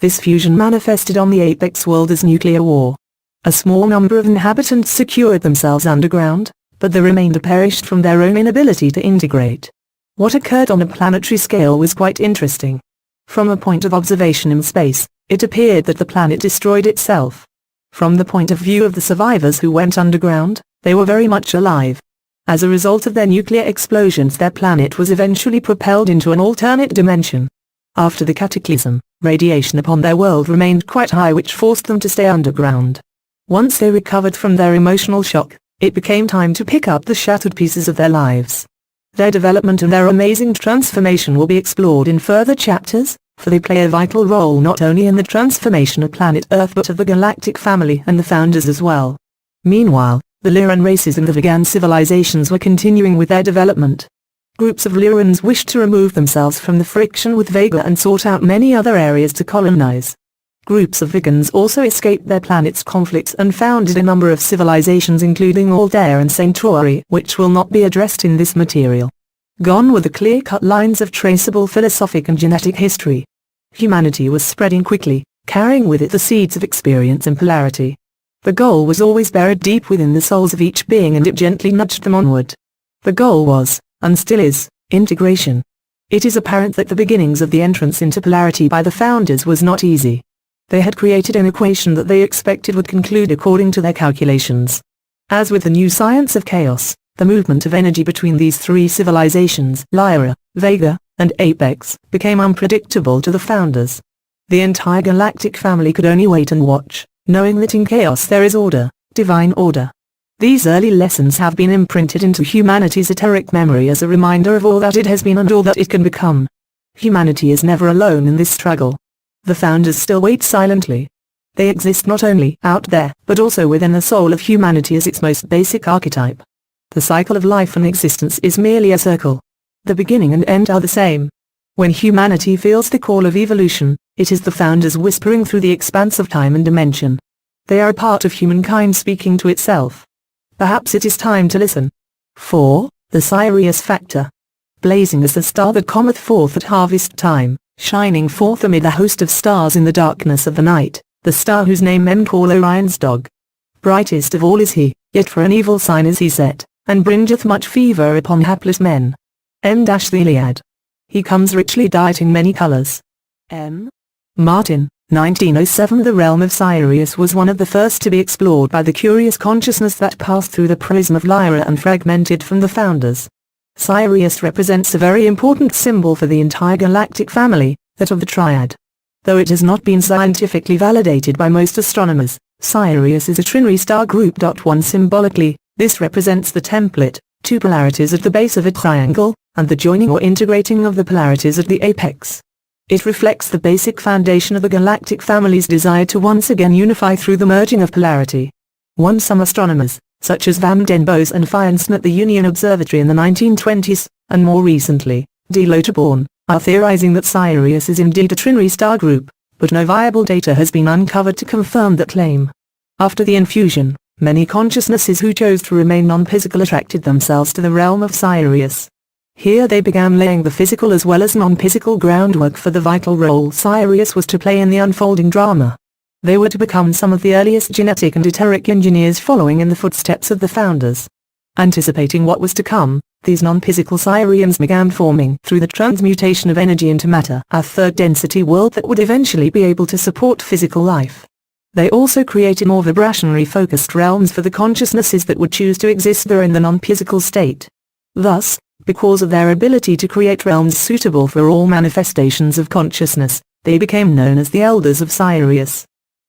This fusion manifested on the apex world as nuclear war. A small number of inhabitants secured themselves underground, but the remainder perished from their own inability to integrate. What occurred on a planetary scale was quite interesting. From a point of observation in space, it appeared that the planet destroyed itself. From the point of view of the survivors who went underground, they were very much alive. As a result of their nuclear explosions, their planet was eventually propelled into an alternate dimension. After the cataclysm, radiation upon their world remained quite high, which forced them to stay underground. Once they recovered from their emotional shock, it became time to pick up the shattered pieces of their lives. Their development and their amazing transformation will be explored in further chapters, for they play a vital role not only in the transformation of planet Earth but of the galactic family and the founders as well. Meanwhile, the Lyran races and the Vegan civilizations were continuing with their development. Groups of Lyrans wished to remove themselves from the friction with Vega and sought out many other areas to colonize. Groups of Vegans also escaped their planet's conflicts and founded a number of civilizations including Altair and Centauri, which will not be addressed in this material. Gone were the clear-cut lines of traceable philosophic and genetic history. Humanity was spreading quickly, carrying with it the seeds of experience and polarity. The goal was always buried deep within the souls of each being and it gently nudged them onward. The goal was, and still is, integration. It is apparent that the beginnings of the entrance into polarity by the founders was not easy. They had created an equation that they expected would conclude according to their calculations. As with the new science of chaos, the movement of energy between these three civilizations, Lyra, Vega, and Apex, became unpredictable to the founders. The entire galactic family could only wait and watch, knowing that in chaos there is order, divine order. These early lessons have been imprinted into humanity's etheric memory as a reminder of all that it has been and all that it can become. Humanity is never alone in this struggle. The founders still wait silently. They exist not only out there, but also within the soul of humanity as its most basic archetype. The cycle of life and existence is merely a circle. The beginning and end are the same. When humanity feels the call of evolution, it is the founders whispering through the expanse of time and dimension. They are a part of humankind speaking to itself. Perhaps it is time to listen. 4. The Sirius Factor. Blazing as the star that cometh forth at harvest time, shining forth amid a host of stars in the darkness of the night, the star whose name men call Orion's dog. Brightest of all is he, yet for an evil sign is he set, and bringeth much fever upon hapless men. M. The Iliad. He comes richly dight in many colors. M. Martin, 1907. The realm of Sirius was one of the first to be explored by the curious consciousness that passed through the Prism of Lyra and fragmented from the founders. Sirius represents a very important symbol for the entire galactic family, that of the Triad. Though it has not been scientifically validated by most astronomers, Sirius is a trinary star group. 1 Symbolically, this represents the template, two polarities at the base of a triangle, and the joining or integrating of the polarities at the apex. It reflects the basic foundation of the galactic family's desire to once again unify through the merging of polarity. Some astronomers, such as Van den Bos and Feinstein at the Union Observatory in the 1920s, and more recently, D. Lauterborn, are theorizing that Sirius is indeed a trinary star group, but no viable data has been uncovered to confirm that claim. After the infusion, many consciousnesses who chose to remain non-physical attracted themselves to the realm of Sirius. Here they began laying the physical as well as non-physical groundwork for the vital role Sirius was to play in the unfolding drama. They were to become some of the earliest genetic and etheric engineers following in the footsteps of the founders. Anticipating what was to come, these non-physical Sirians began forming, through the transmutation of energy into matter, a third density world that would eventually be able to support physical life. They also created more vibrationally-focused realms for the consciousnesses that would choose to exist there in the non-physical state. Thus, because of their ability to create realms suitable for all manifestations of consciousness, they became known as the Elders of Sirius.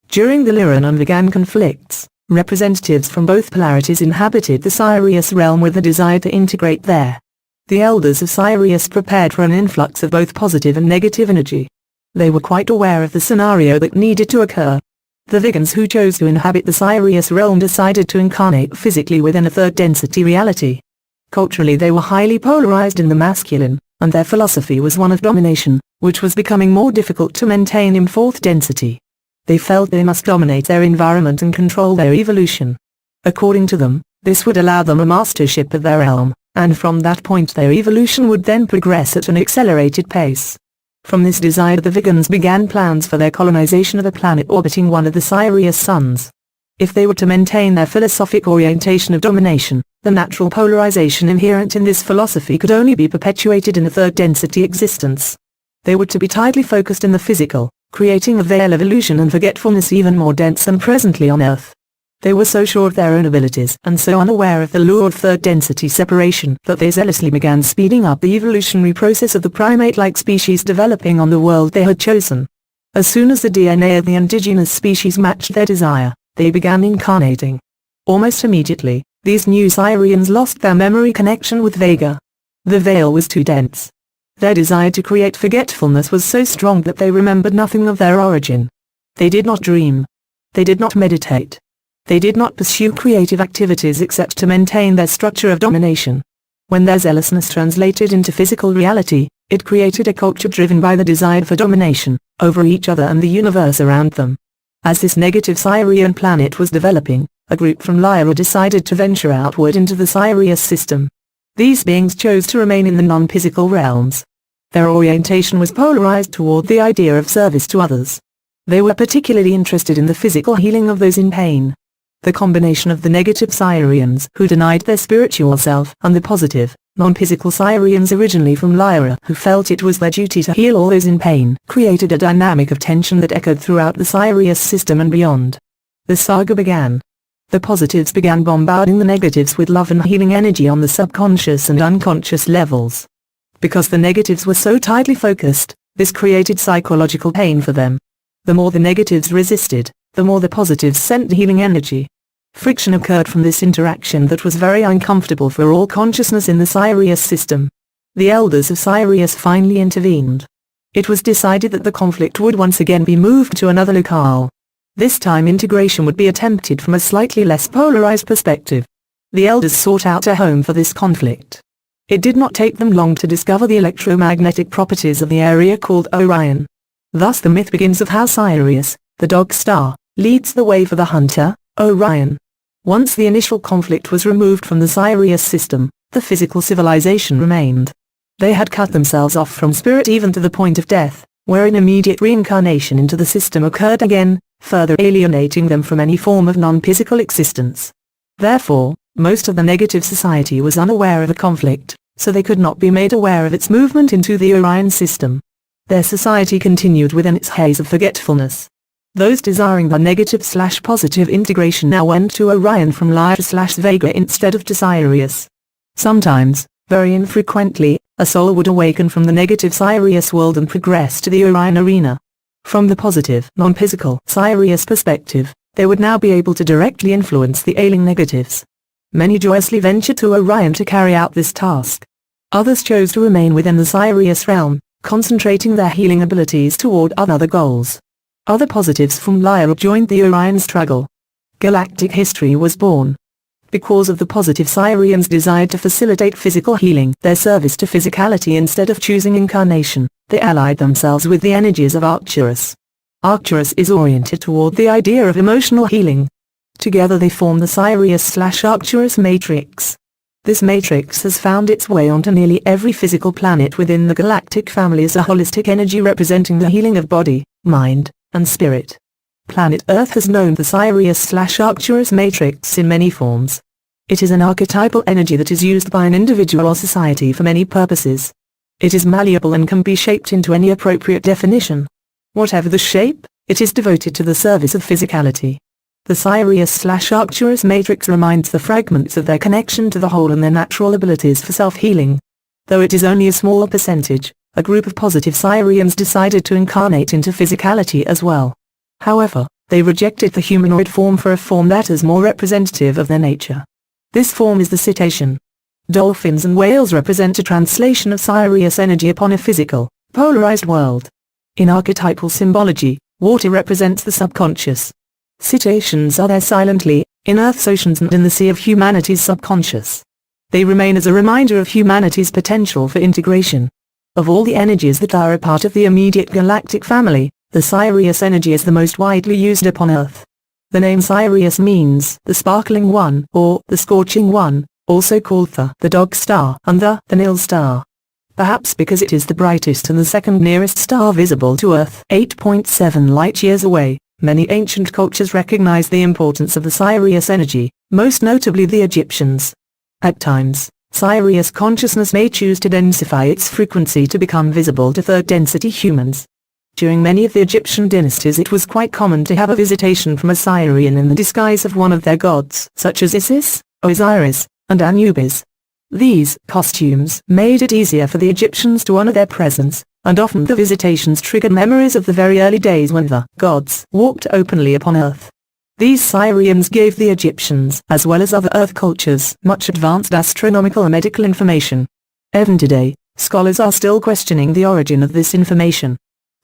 During the Lyra-non-vegan conflicts, representatives from both polarities inhabited the Sirius realm with the desire to integrate there. The Elders of Sirius prepared for an influx of both positive and negative energy. They were quite aware of the scenario that needed to occur. The vegans who chose to inhabit the Sirius realm decided to incarnate physically within a third-density reality. Culturally they were highly polarized in the masculine, and their philosophy was one of domination, which was becoming more difficult to maintain in fourth density. They felt they must dominate their environment and control their evolution. According to them, this would allow them a mastership of their realm, and from that point their evolution would then progress at an accelerated pace. From this desire the vegans began plans for their colonization of a planet orbiting one of the Sirius suns. If they were to maintain their philosophic orientation of domination, the natural polarization inherent in this philosophy could only be perpetuated in a third-density existence. They were to be tightly focused in the physical, creating a veil of illusion and forgetfulness even more dense than presently on Earth. They were so sure of their own abilities and so unaware of the lure of third-density separation that they zealously began speeding up the evolutionary process of the primate-like species developing on the world they had chosen. As soon as the DNA of the indigenous species matched their desire, they began incarnating. Almost immediately, these new Sirians lost their memory connection with Vega. The veil was too dense. Their desire to create forgetfulness was so strong that they remembered nothing of their origin. They did not dream. They did not meditate. They did not pursue creative activities except to maintain their structure of domination. When their zealousness translated into physical reality, it created a culture driven by the desire for domination, over each other and the universe around them. As this negative Sirian planet was developing, a group from Lyra decided to venture outward into the Sirius system. These beings chose to remain in the non-physical realms. Their orientation was polarized toward the idea of service to others. They were particularly interested in the physical healing of those in pain. The combination of the negative Sirians who denied their spiritual self and the positive, non-physical Sirians originally from Lyra who felt it was their duty to heal all those in pain created a dynamic of tension that echoed throughout the Sirius system and beyond. The saga began. The positives began bombarding the negatives with love and healing energy on the subconscious and unconscious levels. Because the negatives were so tightly focused, this created psychological pain for them. The more the negatives resisted, the more the positives sent healing energy. Friction occurred from this interaction that was very uncomfortable for all consciousness in the Sirius system. The Elders of Sirius finally intervened. It was decided that the conflict would once again be moved to another locale. This time integration would be attempted from a slightly less polarized perspective. The Elders sought out a home for this conflict. It did not take them long to discover the electromagnetic properties of the area called Orion. Thus the myth begins of how Sirius, the dog star, leads the way for the hunter, Orion. Once the initial conflict was removed from the Sirius system, the physical civilization remained. They had cut themselves off from spirit even to the point of death, where an immediate reincarnation into the system occurred again, further alienating them from any form of non-physical existence. Therefore, most of the negative society was unaware of the conflict, so they could not be made aware of its movement into the Orion system. Their society continued within its haze of forgetfulness. Those desiring the negative/positive integration now went to Orion from Lyra/Vega instead of to Sirius. Sometimes, very infrequently, a soul would awaken from the negative Sirius world and progress to the Orion arena. From the positive, non-physical Sirius perspective, they would now be able to directly influence the ailing negatives. Many joyously ventured to Orion to carry out this task. Others chose to remain within the Sirius realm, concentrating their healing abilities toward other goals. Other positives from Lyra joined the Orion struggle. Galactic history was born. Because of the positive Sirians' desire to facilitate physical healing, their service to physicality instead of choosing incarnation, they allied themselves with the energies of Arcturus. Arcturus is oriented toward the idea of emotional healing. Together they form the Sirius/Arcturus matrix. This matrix has found its way onto nearly every physical planet within the galactic family as a holistic energy representing the healing of body, mind, and spirit. Planet Earth has known the Sirius/Arcturus matrix in many forms. It is an archetypal energy that is used by an individual or society for many purposes. It is malleable and can be shaped into any appropriate definition. Whatever the shape, It is devoted to the service of physicality. The Sirius/Arcturus matrix reminds the fragments of their connection to the whole and their natural abilities for self-healing. Though it is only a small percentage, a group of positive Sirians decided to incarnate into physicality as well. However, they rejected the humanoid form for a form that is more representative of their nature. This form is the cetacean. Dolphins and whales represent a translation of Sirius energy upon a physical, polarized world. In archetypal symbology, water represents the subconscious. Cetaceans are there silently, in Earth's oceans and in the sea of humanity's subconscious. They remain as a reminder of humanity's potential for integration. Of all the energies that are a part of the immediate galactic family, the Sirius energy is the most widely used upon Earth. The name Sirius means the sparkling one or the scorching one, also called the dog star and the Nil star. Perhaps because it is the brightest and the second nearest star visible to Earth, 8.7 light-years away, many ancient cultures recognized the importance of the Sirius energy, most notably the Egyptians. At times, Sirius consciousness may choose to densify its frequency to become visible to third-density humans. During many of the Egyptian dynasties it was quite common to have a visitation from a Sirian in the disguise of one of their gods, such as Isis, Osiris, and Anubis. These costumes made it easier for the Egyptians to honor their presence, and often the visitations triggered memories of the very early days when the gods walked openly upon Earth. These Sirians gave the Egyptians, as well as other Earth cultures, much advanced astronomical and medical information. Even today, scholars are still questioning the origin of this information.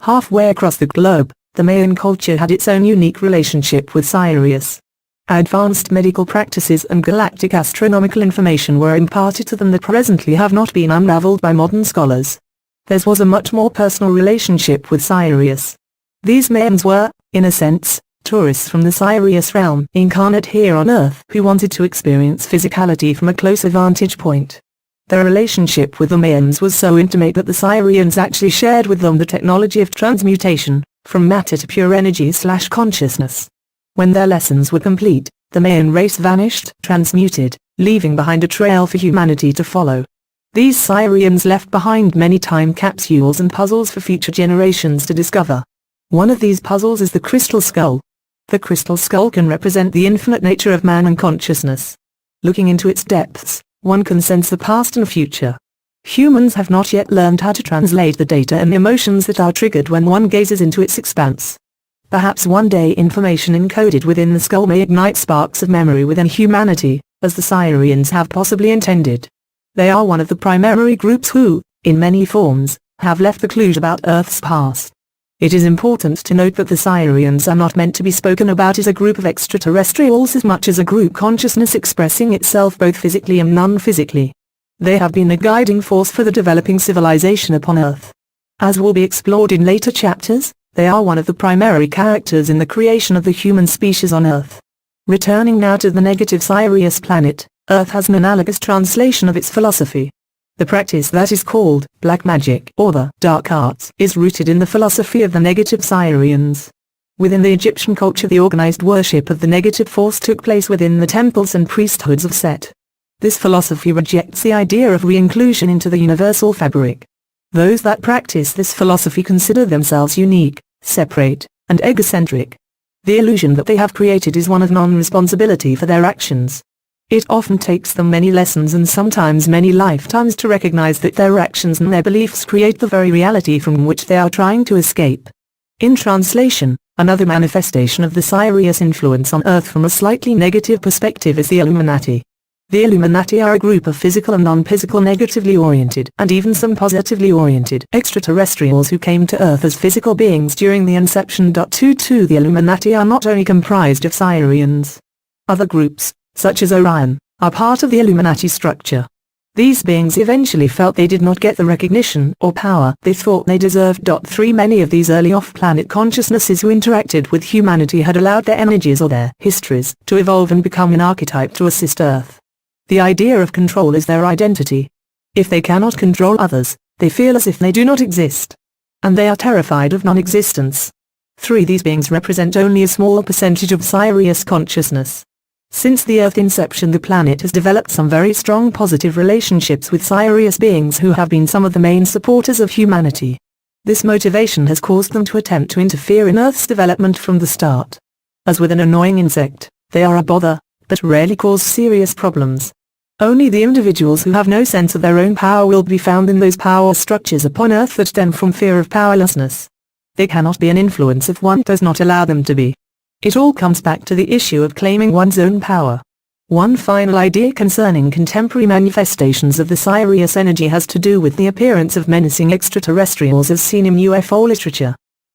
Halfway across the globe, the Mayan culture had its own unique relationship with Sirius. Advanced medical practices and galactic astronomical information were imparted to them that presently have not been unraveled by modern scholars. Theirs was a much more personal relationship with Sirius. These Mayans were, in a sense, tourists from the Sirius realm, incarnate here on Earth, who wanted to experience physicality from a closer vantage point. Their relationship with the Mayans was so intimate that the Sirians actually shared with them the technology of transmutation, from matter to pure energy/consciousness. When their lessons were complete, the Mayan race vanished, transmuted, leaving behind a trail for humanity to follow. These Sirians left behind many time capsules and puzzles for future generations to discover. One of these puzzles is the crystal skull. The crystal skull can represent the infinite nature of man and consciousness. Looking into its depths, one can sense the past and future. Humans have not yet learned how to translate the data and emotions that are triggered when one gazes into its expanse. Perhaps one day information encoded within the skull may ignite sparks of memory within humanity, as the Sirians have possibly intended. They are one of the primary groups who, in many forms, have left the clues about Earth's past. It is important to note that the Sirians are not meant to be spoken about as a group of extraterrestrials as much as a group consciousness expressing itself both physically and non-physically. They have been a guiding force for the developing civilization upon Earth. As will be explored in later chapters, they are one of the primary characters in the creation of the human species on Earth. Returning now to the negative Sirius planet, Earth has an analogous translation of its philosophy. The practice that is called black magic or the dark arts is rooted in the philosophy of the negative Sirians. Within the Egyptian culture the organized worship of the negative force took place within the temples and priesthoods of Set. This philosophy rejects the idea of re-inclusion into the universal fabric. Those that practice this philosophy consider themselves unique, separate, and egocentric. The illusion that they have created is one of non-responsibility for their actions. It often takes them many lessons and sometimes many lifetimes to recognize that their actions and their beliefs create the very reality from which they are trying to escape. In translation, another manifestation of the Sirius influence on Earth from a slightly negative perspective is the Illuminati. The Illuminati are a group of physical and non-physical negatively oriented and even some positively oriented extraterrestrials who came to Earth as physical beings during the inception. The Illuminati are not only comprised of Sirians. Other groups, such as Orion, are part of the Illuminati structure. These beings eventually felt they did not get the recognition or power they thought they deserved. Many of these early off-planet consciousnesses who interacted with humanity had allowed their energies or their histories to evolve and become an archetype to assist Earth. The idea of control is their identity. If they cannot control others, they feel as if they do not exist. And they are terrified of non-existence. These beings represent only a small percentage of Sirius consciousness. Since the Earth inception the planet has developed some very strong positive relationships with Sirius beings who have been some of the main supporters of humanity. This motivation has caused them to attempt to interfere in Earth's development from the start. As with an annoying insect, they are a bother, but rarely cause serious problems. Only the individuals who have no sense of their own power will be found in those power structures upon Earth that stem from fear of powerlessness. They cannot be an influence if one does not allow them to be. It all comes back to the issue of claiming one's own power. One final idea concerning contemporary manifestations of the Sirius energy has to do with the appearance of menacing extraterrestrials as seen in UFO literature.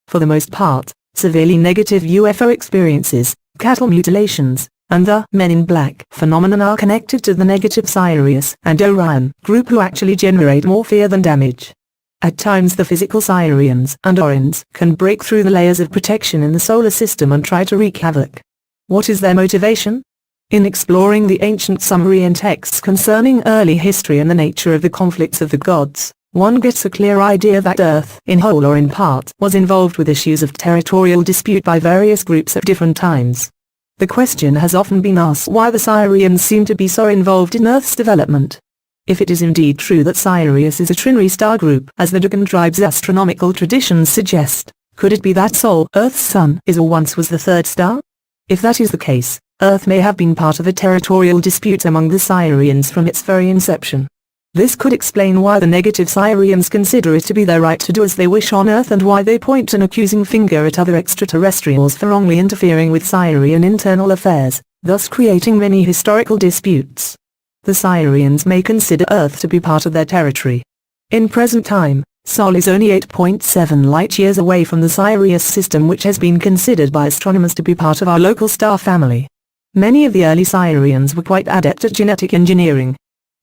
For the most part, severely negative UFO experiences, cattle mutilations, and the Men in Black phenomenon are connected to the negative Sirius and Orion group who actually generate more fear than damage. At times the physical Sirians and Orions can break through the layers of protection in the solar system and try to wreak havoc. What is their motivation? In exploring the ancient Sumerian texts concerning early history and the nature of the conflicts of the gods, one gets a clear idea that Earth, in whole or in part, was involved with issues of territorial dispute by various groups at different times. The question has often been asked why the Sirians seem to be so involved in Earth's development. If it is indeed true that Sirius is a trinary star group, as the Dagon tribe's astronomical traditions suggest, could it be that Sol, Earth's sun, is or once was the third star? If that is the case, Earth may have been part of a territorial dispute among the Sirians from its very inception. This could explain why the negative Sirians consider it to be their right to do as they wish on Earth and why they point an accusing finger at other extraterrestrials for wrongly interfering with Sirian internal affairs, thus creating many historical disputes. The Sirians may consider Earth to be part of their territory. In present time, Sol is only 8.7 light-years away from the Sirius system, which has been considered by astronomers to be part of our local star family. Many of the early Sirians were quite adept at genetic engineering.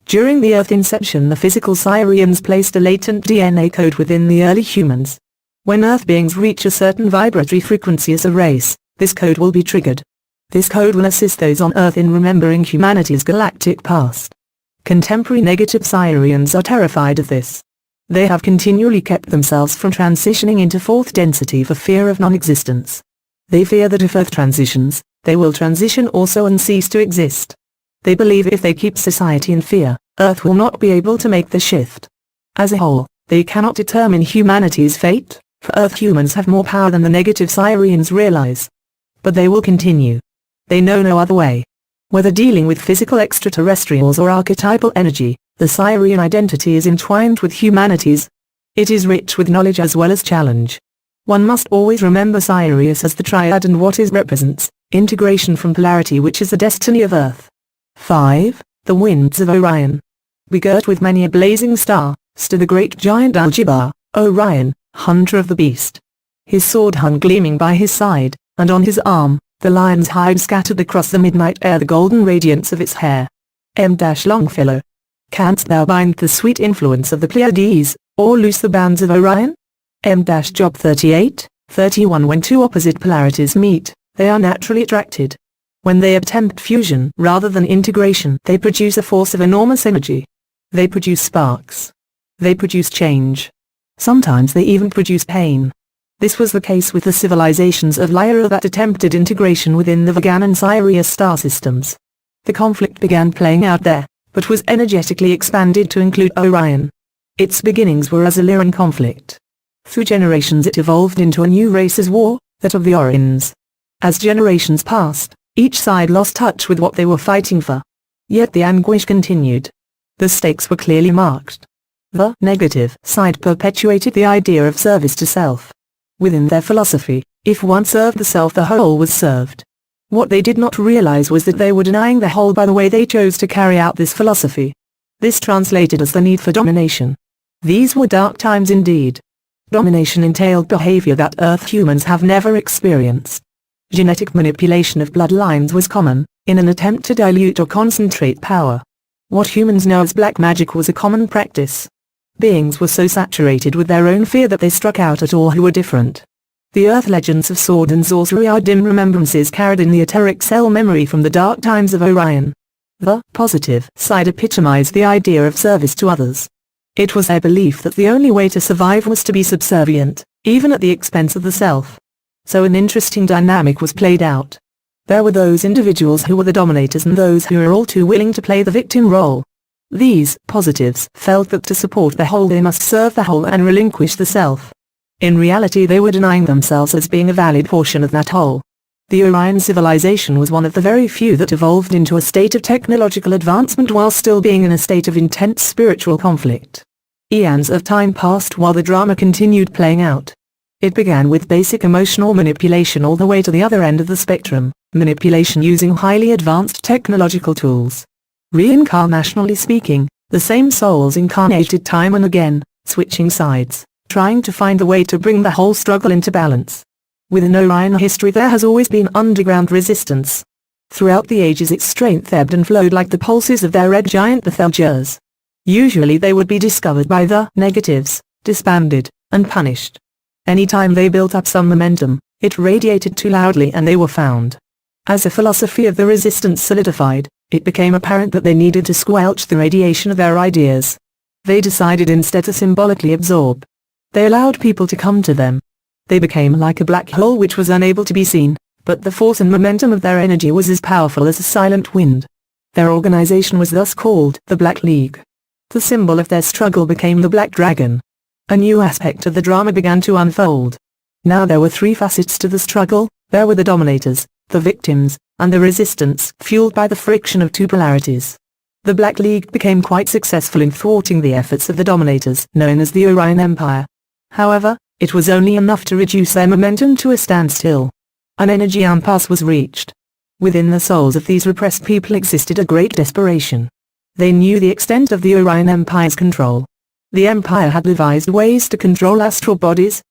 During the Earth inception, the physical Sirians placed a latent DNA code within the early humans. When Earth beings reach a certain vibratory frequency as a race, this code will be triggered. This code will assist those on Earth in remembering humanity's galactic past. Contemporary negative Sirians are terrified of this. They have continually kept themselves from transitioning into fourth density for fear of non-existence. They fear that if Earth transitions, they will transition also and cease to exist. They believe if they keep society in fear, Earth will not be able to make the shift. As a whole, they cannot determine humanity's fate, for Earth humans have more power than the negative Sirians realize. But they will continue. They know no other way. Whether dealing with physical extraterrestrials or archetypal energy, the Sirian identity is entwined with humanity's. It is rich with knowledge as well as challenge. One must always remember Sirius as the triad and what it represents, integration from polarity, which is the destiny of Earth. 5. The Winds of Orion. Begirt with many a blazing star, stood the great giant Algebbar, Orion, hunter of the beast. His sword hung gleaming by his side, and on his arm, the lion's hide scattered across the midnight air the golden radiance of its hair. Longfellow. Canst thou bind the sweet influence of the Pleiades, or loose the bands of Orion? Job 38, 31. When two opposite polarities meet, they are naturally attracted. When they attempt fusion rather than integration, they produce a force of enormous energy. They produce sparks. They produce change. Sometimes they even produce pain. This was the case with the civilizations of Lyra that attempted integration within the Vagan and Sirius star systems. The conflict began playing out there, but was energetically expanded to include Orion. Its beginnings were as a Lyran conflict. Through generations it evolved into a new race's war, that of the Orions. As generations passed, each side lost touch with what they were fighting for. Yet the anguish continued. The stakes were clearly marked. The negative side perpetuated the idea of service to self. Within their philosophy, if one served the self, the whole was served. What they did not realize was that they were denying the whole by the way they chose to carry out this philosophy. This translated as the need for domination. These were dark times indeed. Domination entailed behavior that Earth humans have never experienced. Genetic manipulation of bloodlines was common, in an attempt to dilute or concentrate power. What humans know as black magic was a common practice. Beings were so saturated with their own fear that they struck out at all who were different. The Earth legends of sword and sorcery are dim remembrances carried in the etheric cell memory from the dark times of Orion. The positive side epitomized the idea of service to others. It was their belief that the only way to survive was to be subservient, even at the expense of the self. So an interesting dynamic was played out. There were those individuals who were the dominators and those who were all too willing to play the victim role. These positives felt that to support the whole they must serve the whole and relinquish the self. In reality they were denying themselves as being a valid portion of that whole. The Orion civilization was one of the very few that evolved into a state of technological advancement while still being in a state of intense spiritual conflict. Eons of time passed while the drama continued playing out. It began with basic emotional manipulation all the way to the other end of the spectrum, manipulation using highly advanced technological tools. Reincarnationally speaking, the same souls incarnated time and again, switching sides, trying to find a way to bring the whole struggle into balance. Within Orion history there has always been underground resistance. Throughout the ages its strength ebbed and flowed like the pulses of their red giant Betelgeuse. Usually they would be discovered by the negatives, disbanded, and punished. Anytime they built up some momentum, it radiated too loudly and they were found. As the philosophy of the resistance solidified, it became apparent that they needed to squelch the radiation of their ideas. They decided instead to symbolically absorb. They allowed people to come to them. They became like a black hole which was unable to be seen, but the force and momentum of their energy was as powerful as a silent wind. Their organization was thus called the Black League. The symbol of their struggle became the Black Dragon. A new aspect of the drama began to unfold. Now there were three facets to the struggle. There were the dominators, the victims, and the resistance, fueled by the friction of two polarities. The Black League became quite successful in thwarting the efforts of the dominators, known as the Orion Empire. However, it was only enough to reduce their momentum to a standstill. An energy impasse was reached. Within the souls of these repressed people existed a great desperation. They knew the extent of the Orion Empire's control. The Empire had devised ways to control astral bodies.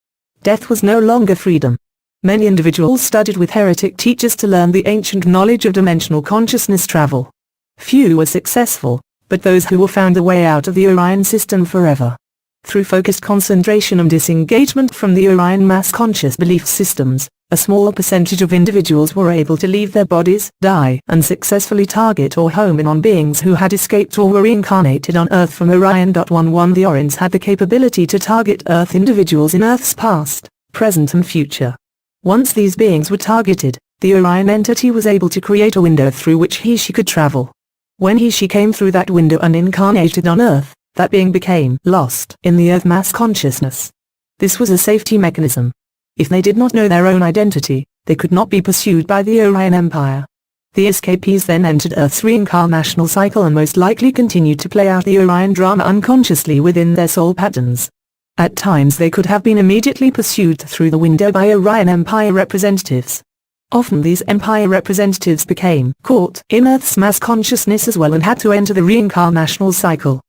Death was no longer freedom. Many individuals studied with heretic teachers to learn the ancient knowledge of dimensional consciousness travel. Few were successful, but those who were found a way out of the Orion system forever. Through focused concentration and disengagement from the Orion mass conscious belief systems, a smaller percentage of individuals were able to leave their bodies, die, and successfully target or home in on beings who had escaped or were reincarnated on Earth from Orion. 11 The Orions had the capability to target Earth individuals in Earth's past, present and future. Once these beings were targeted, the Orion entity was able to create a window through which he/she could travel. When he/she came through that window and incarnated on Earth, that being became lost in the Earth mass consciousness. This was a safety mechanism. If they did not know their own identity, they could not be pursued by the Orion Empire. The escapees then entered Earth's reincarnational cycle and most likely continued to play out the Orion drama unconsciously within their soul patterns. At times they could have been immediately pursued through the window by Orion Empire representatives. Often these Empire representatives became caught in Earth's mass consciousness as well and had to enter the reincarnational cycle.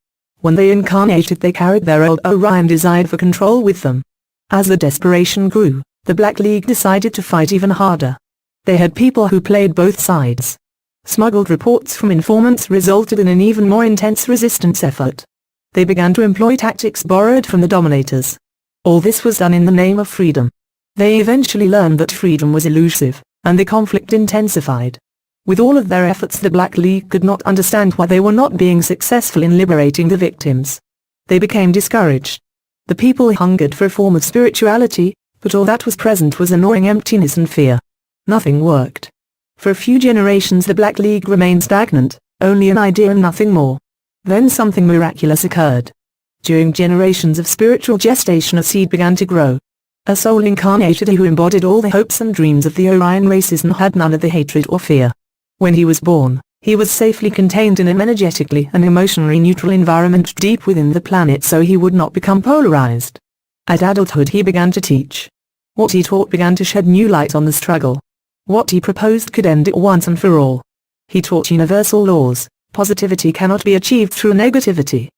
When they incarnated they carried their old Orion desire for control with them. As the desperation grew, the Black League decided to fight even harder. They had people who played both sides. Smuggled reports from informants resulted in an even more intense resistance effort. They began to employ tactics borrowed from the dominators. All this was done in the name of freedom. They eventually learned that freedom was elusive, and the conflict intensified. With all of their efforts the Black League could not understand why they were not being successful in liberating the victims. They became discouraged. The people hungered for a form of spirituality, but all that was present was annoying emptiness and fear. Nothing worked. For a few generations the Black League remained stagnant, only an idea and nothing more. Then something miraculous occurred. During generations of spiritual gestation a seed began to grow. A soul incarnated who embodied all the hopes and dreams of the Orion races and had none of the hatred or fear. When he was born, he was safely contained in an energetically and emotionally neutral environment deep within the planet so he would not become polarized. At adulthood he began to teach. What he taught began to shed new light on the struggle. What he proposed could end it once and for all. He taught universal laws. Positivity cannot be achieved through negativity.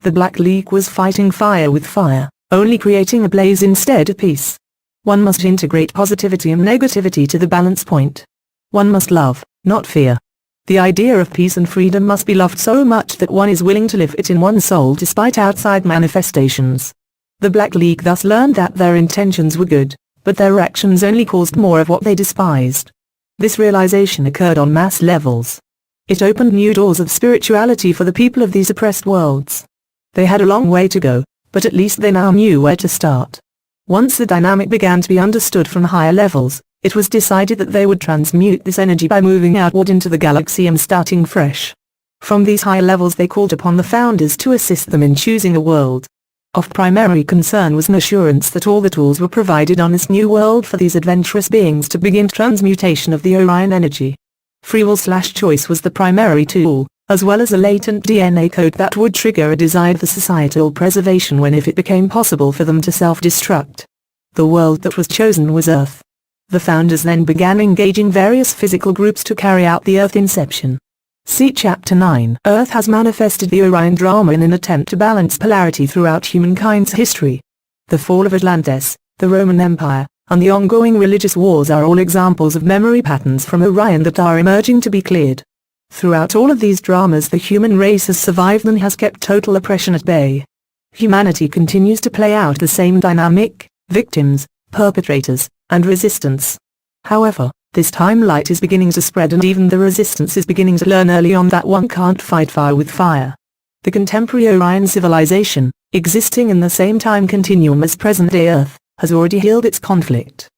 The Black League was fighting fire with fire, only creating a blaze instead of peace. One must integrate positivity and negativity to the balance point. One must love, not fear. The idea of peace and freedom must be loved so much that one is willing to live it in one's soul despite outside manifestations. The Black League thus learned that their intentions were good, but their actions only caused more of what they despised. This realization occurred on mass levels. It opened new doors of spirituality for the people of these oppressed worlds. They had a long way to go, but at least they now knew where to start. Once the dynamic began to be understood from higher levels, it was decided that they would transmute this energy by moving outward into the galaxy and starting fresh. From these higher levels they called upon the founders to assist them in choosing a world. Of primary concern was an assurance that all the tools were provided on this new world for these adventurous beings to begin transmutation of the Orion energy. Free will/choice was the primary tool, as well as a latent DNA code that would trigger a desire for societal preservation when if it became possible for them to self-destruct. The world that was chosen was Earth. The founders then began engaging various physical groups to carry out the Earth inception. See Chapter 9. Earth has manifested the Orion drama in an attempt to balance polarity throughout humankind's history. The fall of Atlantis, the Roman Empire, and the ongoing religious wars are all examples of memory patterns from Orion that are emerging to be cleared. Throughout all of these dramas the human race has survived and has kept total oppression at bay. Humanity continues to play out the same dynamic: victims, perpetrators, and resistance. However, this time light is beginning to spread and even the resistance is beginning to learn early on that one can't fight fire with fire. The contemporary Orion civilization, existing in the same time continuum as present-day Earth, has already healed its conflict.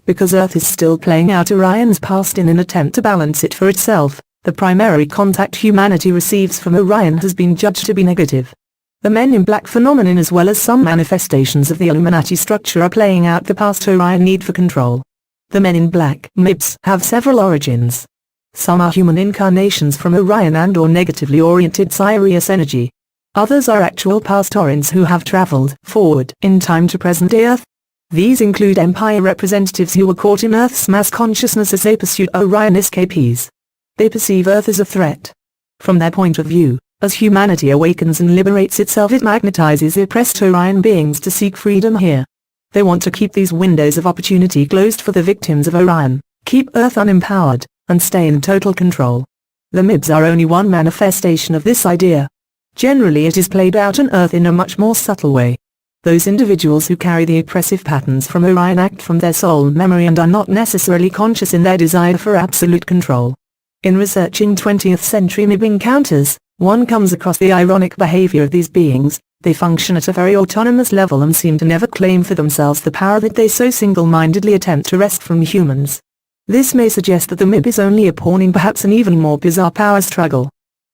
Because Earth is still playing out Orion's past in an attempt to balance it for itself, the primary contact humanity receives from Orion has been judged to be negative. The Men in Black phenomenon as well as some manifestations of the Illuminati structure are playing out the past Orion need for control. The Men in Black (MIBs) have several origins. Some are human incarnations from Orion and or negatively oriented Sirius energy. Others are actual past Orions who have traveled forward in time to present-day Earth. These include Empire representatives who were caught in Earth's mass consciousness as they pursued Orion escapees. They perceive Earth as a threat. From their point of view, as humanity awakens and liberates itself it magnetizes the oppressed Orion beings to seek freedom here. They want to keep these windows of opportunity closed for the victims of Orion, keep Earth unempowered, and stay in total control. The MIBs are only one manifestation of this idea. Generally it is played out on Earth in a much more subtle way. Those individuals who carry the oppressive patterns from Orion act from their soul memory and are not necessarily conscious in their desire for absolute control. In researching 20th century MIB encounters, one comes across the ironic behavior of these beings. They function at a very autonomous level and seem to never claim for themselves the power that they so single-mindedly attempt to wrest from humans. This may suggest that the MIB is only a pawn in perhaps an even more bizarre power struggle.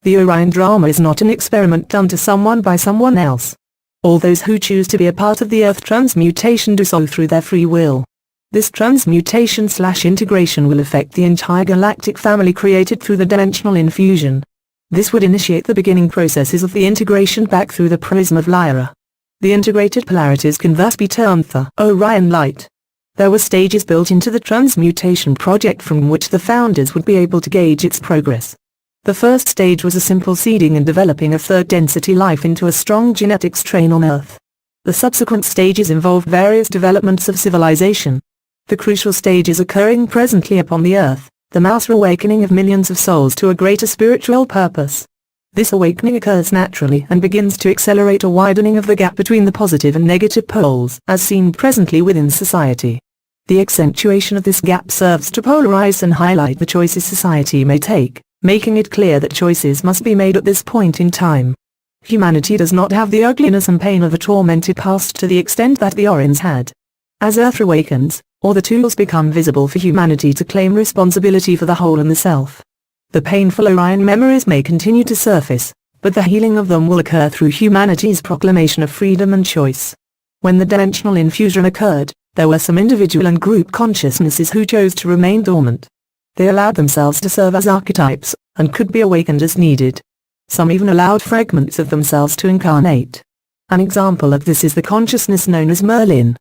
The Orion drama is not an experiment done to someone by someone else. All those who choose to be a part of the Earth transmutation do so through their free will. This transmutation/integration will affect the entire galactic family created through the dimensional infusion. This would initiate the beginning processes of the integration back through the Prism of Lyra. The integrated polarities can thus be termed the Orion light. There were stages built into the transmutation project from which the founders would be able to gauge its progress. The first stage was a simple seeding and developing a third density life into a strong genetic strain on Earth. The subsequent stages involved various developments of civilization. The crucial stage is occurring presently upon the Earth, the mass awakening of millions of souls to a greater spiritual purpose. This awakening occurs naturally and begins to accelerate a widening of the gap between the positive and negative poles as seen presently within society. The accentuation of this gap serves to polarize and highlight the choices society may take, making it clear that choices must be made at this point in time. Humanity does not have the ugliness and pain of a tormented past to the extent that the Orions had. As Earth awakens, all the tools become visible for humanity to claim responsibility for the whole and the self. The painful Orion memories may continue to surface, but the healing of them will occur through humanity's proclamation of freedom and choice. When the dimensional infusion occurred, there were some individual and group consciousnesses who chose to remain dormant. They allowed themselves to serve as archetypes, and could be awakened as needed. Some even allowed fragments of themselves to incarnate. An example of this is the consciousness known as Merlin.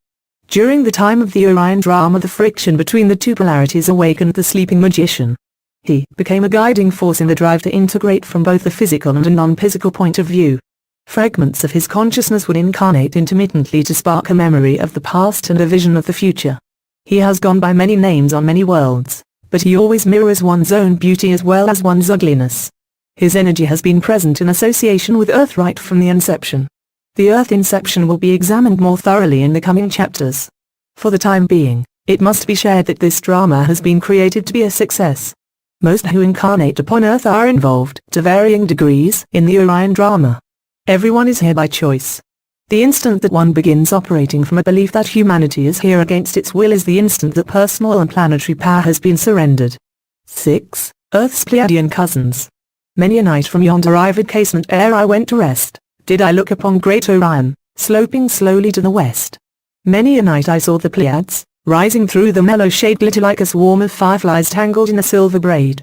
During the time of the Orion drama the friction between the two polarities awakened the sleeping magician. He became a guiding force in the drive to integrate from both the physical and a non-physical point of view. Fragments of his consciousness would incarnate intermittently to spark a memory of the past and a vision of the future. He has gone by many names on many worlds, but he always mirrors one's own beauty as well as one's ugliness. His energy has been present in association with Earth right from the inception. The Earth inception will be examined more thoroughly in the coming chapters. For the time being, it must be shared that this drama has been created to be a success. Most who incarnate upon Earth are involved, to varying degrees, in the Orion drama. Everyone is here by choice. The instant that one begins operating from a belief that humanity is here against its will is the instant that personal and planetary power has been surrendered. 6. Earth's Pleiadian cousins. Many a night from yonder ivored casement ere I went to rest, did I look upon great Orion, sloping slowly to the west. Many a night I saw the Pleiades, rising through the mellow shade glitter like a swarm of fireflies tangled in a silver braid.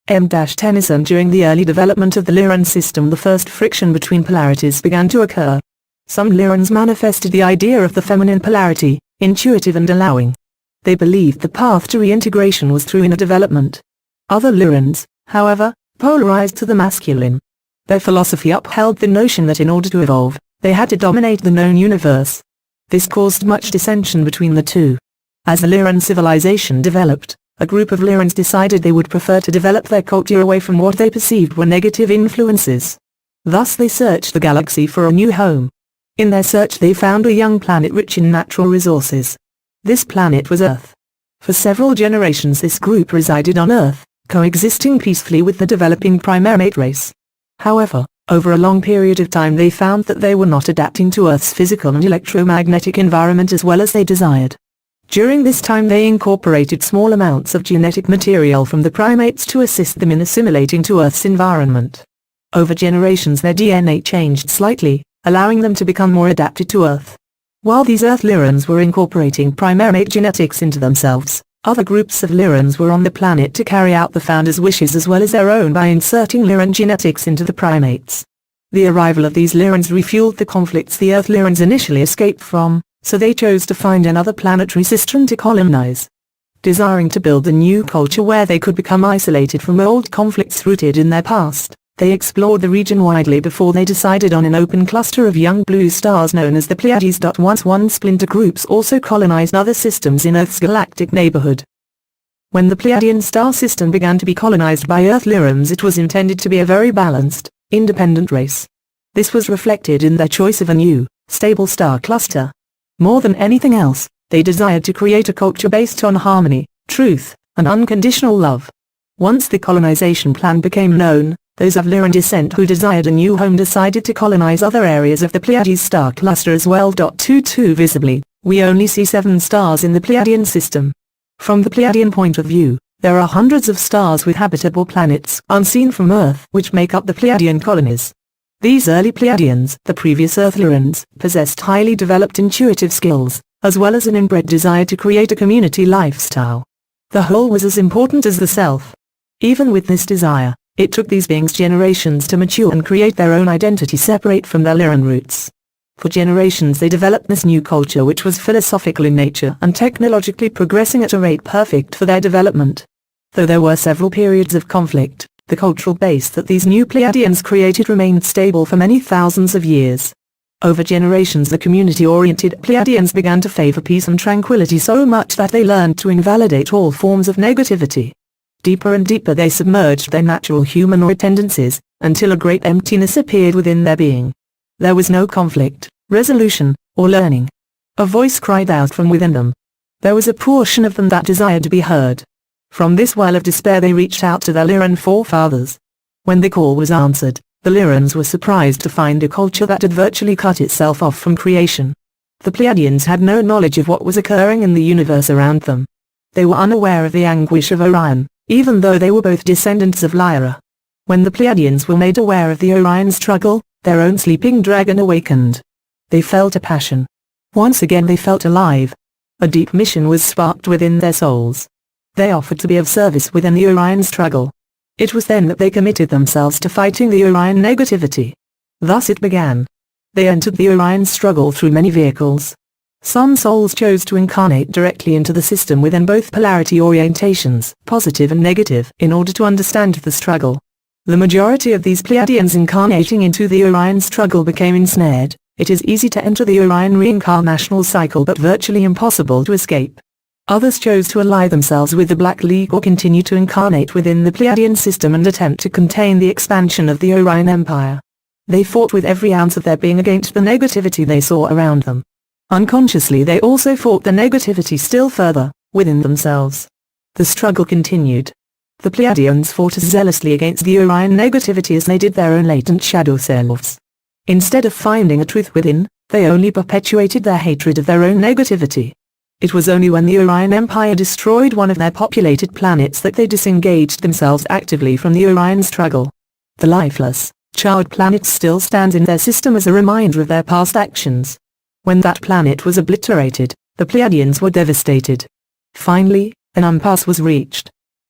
M-Tennyson. During the early development of the Lyran system, the first friction between polarities began to occur. Some Lyrans manifested the idea of the feminine polarity, intuitive and allowing. They believed the path to reintegration was through inner development. Other Lyrans, however, polarized to the masculine. Their philosophy upheld the notion that in order to evolve, they had to dominate the known universe. This caused much dissension between the two. As the Lyran civilization developed, a group of Lyrans decided they would prefer to develop their culture away from what they perceived were negative influences. Thus they searched the galaxy for a new home. In their search they found a young planet rich in natural resources. This planet was Earth. For several generations this group resided on Earth, coexisting peacefully with the developing primate race. However, over a long period of time they found that they were not adapting to Earth's physical and electromagnetic environment as well as they desired. During this time they incorporated small amounts of genetic material from the primates to assist them in assimilating to Earth's environment. Over generations their DNA changed slightly, allowing them to become more adapted to Earth. While these Earth Lyrans were incorporating primate genetics into themselves, other groups of Lyrans were on the planet to carry out the founder's wishes as well as their own by inserting Lyran genetics into the primates. The arrival of these Lyrans refueled the conflicts the Earth Lyrans initially escaped from, so they chose to find another planetary system to colonize. Desiring to build a new culture where they could become isolated from old conflicts rooted in their past, they explored the region widely before they decided on an open cluster of young blue stars known as the Pleiades. Once one splinter groups also colonized other systems in Earth's galactic neighborhood. When the Pleiadian star system began to be colonized by Earth Lyrans, it was intended to be a very balanced, independent race. This was reflected in their choice of a new, stable star cluster. More than anything else, they desired to create a culture based on harmony, truth, and unconditional love. Once the colonization plan became known, those of Lyran descent who desired a new home decided to colonize other areas of the Pleiades star cluster as well. 22 Visibly, we only see 7 stars in the Pleiadian system. From the Pleiadian point of view, there are hundreds of stars with habitable planets unseen from Earth which make up the Pleiadian colonies. These early Pleiadians, the previous Earth Lyrans, possessed highly developed intuitive skills, as well as an inbred desire to create a community lifestyle. The whole was as important as the self. Even with this desire, it took these beings generations to mature and create their own identity separate from their Lyran roots. For generations they developed this new culture which was philosophical in nature and technologically progressing at a rate perfect for their development. Though there were several periods of conflict, the cultural base that these new Pleiadians created remained stable for many thousands of years. Over generations the community-oriented Pleiadians began to favor peace and tranquility so much that they learned to invalidate all forms of negativity. Deeper and deeper they submerged their natural humanoid tendencies, until a great emptiness appeared within their being. There was no conflict, resolution, or learning. A voice cried out from within them. There was a portion of them that desired to be heard. From this well of despair they reached out to their Lyran forefathers. When the call was answered, the Lyrans were surprised to find a culture that had virtually cut itself off from creation. The Pleiadians had no knowledge of what was occurring in the universe around them. They were unaware of the anguish of Orion, even though they were both descendants of Lyra. When the Pleiadians were made aware of the Orion struggle, their own sleeping dragon awakened. They felt a passion. Once again they felt alive. A deep mission was sparked within their souls. They offered to be of service within the Orion struggle. It was then that they committed themselves to fighting the Orion negativity. Thus it began. They entered the Orion struggle through many vehicles. Some souls chose to incarnate directly into the system within both polarity orientations, positive and negative, in order to understand the struggle. The majority of these Pleiadians incarnating into the Orion struggle became ensnared. It is easy to enter the Orion reincarnational cycle but virtually impossible to escape. Others chose to ally themselves with the Black League or continue to incarnate within the Pleiadian system and attempt to contain the expansion of the Orion Empire. They fought with every ounce of their being against the negativity they saw around them. Unconsciously they also fought the negativity still further, within themselves. The struggle continued. The Pleiadians fought as zealously against the Orion negativity as they did their own latent shadow selves. Instead of finding a truth within, they only perpetuated their hatred of their own negativity. It was only when the Orion Empire destroyed one of their populated planets that they disengaged themselves actively from the Orion struggle. The lifeless, charred planet still stands in their system as a reminder of their past actions, When that planet was obliterated, the Pleiadians were devastated. Finally, an impasse was reached.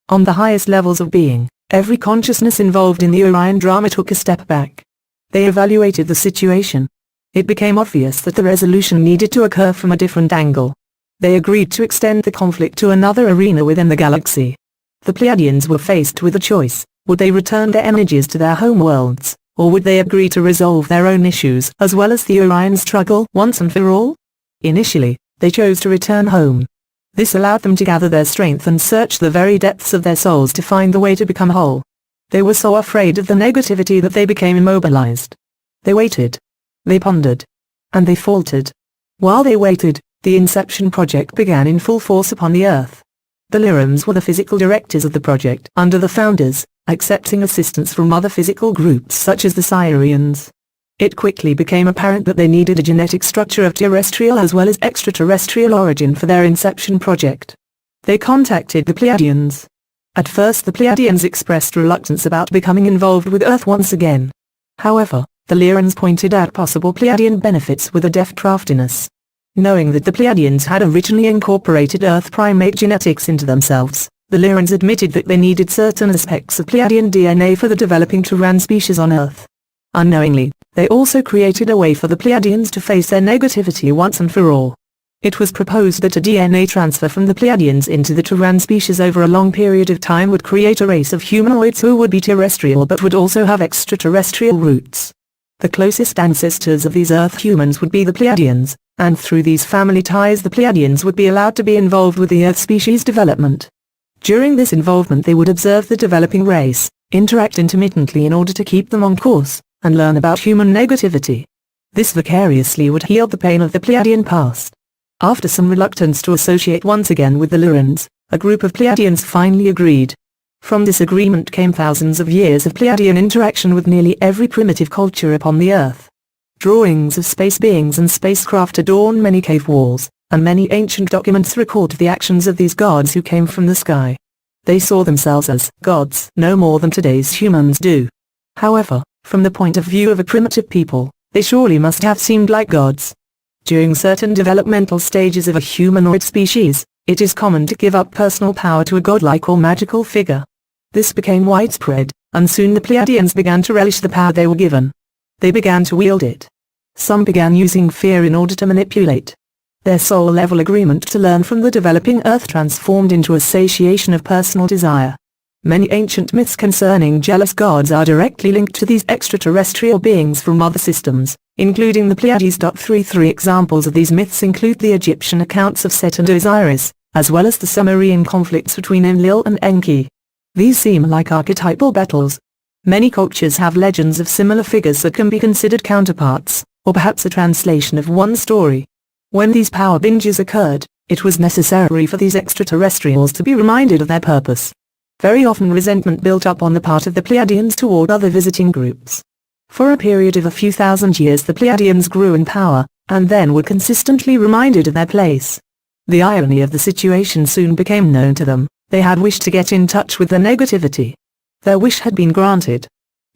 On the highest levels of being, every consciousness involved in the Orion drama took a step back. They evaluated the situation. It became obvious that the resolution needed to occur from a different angle. They agreed to extend the conflict to another arena within the galaxy. The Pleiadians were faced with a choice: would they return their energies to their homeworlds, or would they agree to resolve their own issues as well as the Orion struggle once and for all? Initially, they chose to return home. This allowed them to gather their strength and search the very depths of their souls to find the way to become whole. They were so afraid of the negativity that they became immobilized. They waited. They pondered. And they faltered. While they waited, the Inception project began in full force upon the Earth. The Lyrans were the physical directors of the project under the founders, accepting assistance from other physical groups such as the Sirians. It quickly became apparent that they needed a genetic structure of terrestrial as well as extraterrestrial origin for their Inception project. They contacted the Pleiadians. At first the Pleiadians expressed reluctance about becoming involved with Earth once again. However, the Lyrans pointed out possible Pleiadian benefits with a deft craftiness. Knowing that the Pleiadians had originally incorporated Earth primate genetics into themselves, the Lyrans admitted that they needed certain aspects of Pleiadian DNA for the developing Terran species on Earth. Unknowingly, they also created a way for the Pleiadians to face their negativity once and for all. It was proposed that a DNA transfer from the Pleiadians into the Terran species over a long period of time would create a race of humanoids who would be terrestrial but would also have extraterrestrial roots. The closest ancestors of these Earth humans would be the Pleiadians, and through these family ties the Pleiadians would be allowed to be involved with the Earth species development. During this involvement they would observe the developing race, interact intermittently in order to keep them on course, and learn about human negativity. This vicariously would heal the pain of the Pleiadian past. After some reluctance to associate once again with the Lyrans, a group of Pleiadians finally agreed. From this agreement came thousands of years of Pleiadian interaction with nearly every primitive culture upon the Earth. Drawings of space beings and spacecraft adorn many cave walls, and many ancient documents record the actions of these gods who came from the sky. They saw themselves as gods no more than today's humans do. However, from the point of view of a primitive people, they surely must have seemed like gods. During certain developmental stages of a humanoid species, it is common to give up personal power to a godlike or magical figure. This became widespread, and soon the Pleiadians began to relish the power they were given. They began to wield it. Some began using fear in order to manipulate. Their soul-level agreement to learn from the developing Earth transformed into a satiation of personal desire. Many ancient myths concerning jealous gods are directly linked to these extraterrestrial beings from other systems, including the Pleiades. 3 examples of these myths include the Egyptian accounts of Set and Osiris, as well as the Sumerian conflicts between Enlil and Enki. These seem like archetypal battles. Many cultures have legends of similar figures that can be considered counterparts, or perhaps a translation of one story. When these power binges occurred, it was necessary for these extraterrestrials to be reminded of their purpose. Very often resentment built up on the part of the Pleiadians toward other visiting groups. For a period of a few thousand years the Pleiadians grew in power, and then were consistently reminded of their place. The irony of the situation soon became known to them. They had wished to get in touch with their negativity. Their wish had been granted.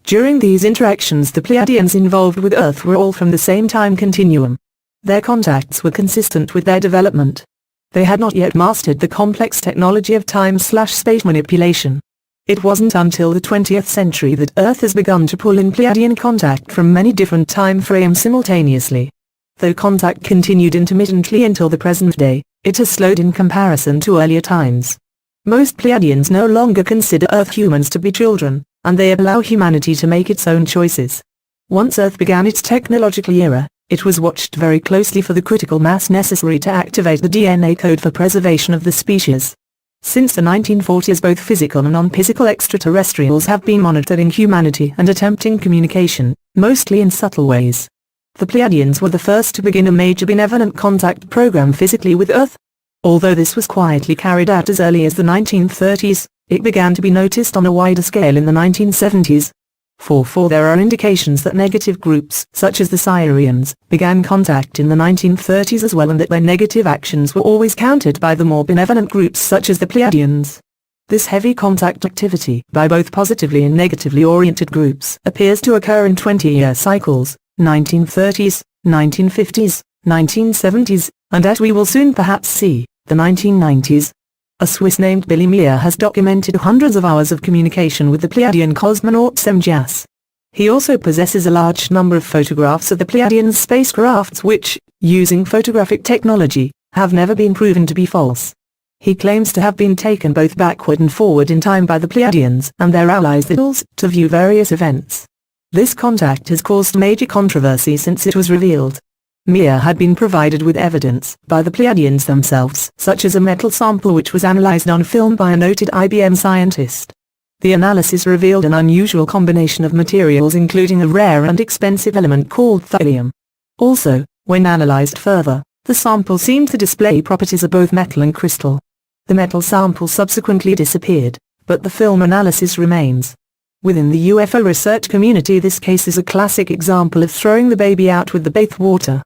During these interactions the Pleiadians involved with Earth were all from the same time continuum. Their contacts were consistent with their development. They had not yet mastered the complex technology of time/space manipulation. It wasn't until the 20th century that Earth has begun to pull in Pleiadian contact from many different time frames simultaneously. Though contact continued intermittently until the present day, it has slowed in comparison to earlier times. Most Pleiadians no longer consider Earth humans to be children, and they allow humanity to make its own choices. Once Earth began its technological era, it was watched very closely for the critical mass necessary to activate the DNA code for preservation of the species. Since the 1940s both physical and non-physical extraterrestrials have been monitoring humanity and attempting communication, mostly in subtle ways. The Pleiadians were the first to begin a major benevolent contact program physically with Earth. Although this was quietly carried out as early as the 1930s, it began to be noticed on a wider scale in the 1970s. For there are indications that negative groups, such as the Sirians, began contact in the 1930s as well, and that their negative actions were always countered by the more benevolent groups such as the Pleiadians. This heavy contact activity by both positively and negatively oriented groups appears to occur in 20-year cycles, 1930s, 1950s, 1970s, and as we will soon perhaps see, the 1990s. A Swiss named Billy Meyer has documented hundreds of hours of communication with the Pleiadian cosmonaut Semjas. He also possesses a large number of photographs of the Pleiadian spacecrafts which, using photographic technology, have never been proven to be false. He claims to have been taken both backward and forward in time by the Pleiadians and their allies the Hills to view various events. This contact has caused major controversy since it was revealed. Meyer had been provided with evidence by the Pleiadians themselves, such as a metal sample which was analyzed on film by a noted IBM scientist. The analysis revealed an unusual combination of materials including a rare and expensive element called thulium. Also, when analyzed further, the sample seemed to display properties of both metal and crystal. The metal sample subsequently disappeared, but the film analysis remains. Within the UFO research community, this case is a classic example of throwing the baby out with the bathwater.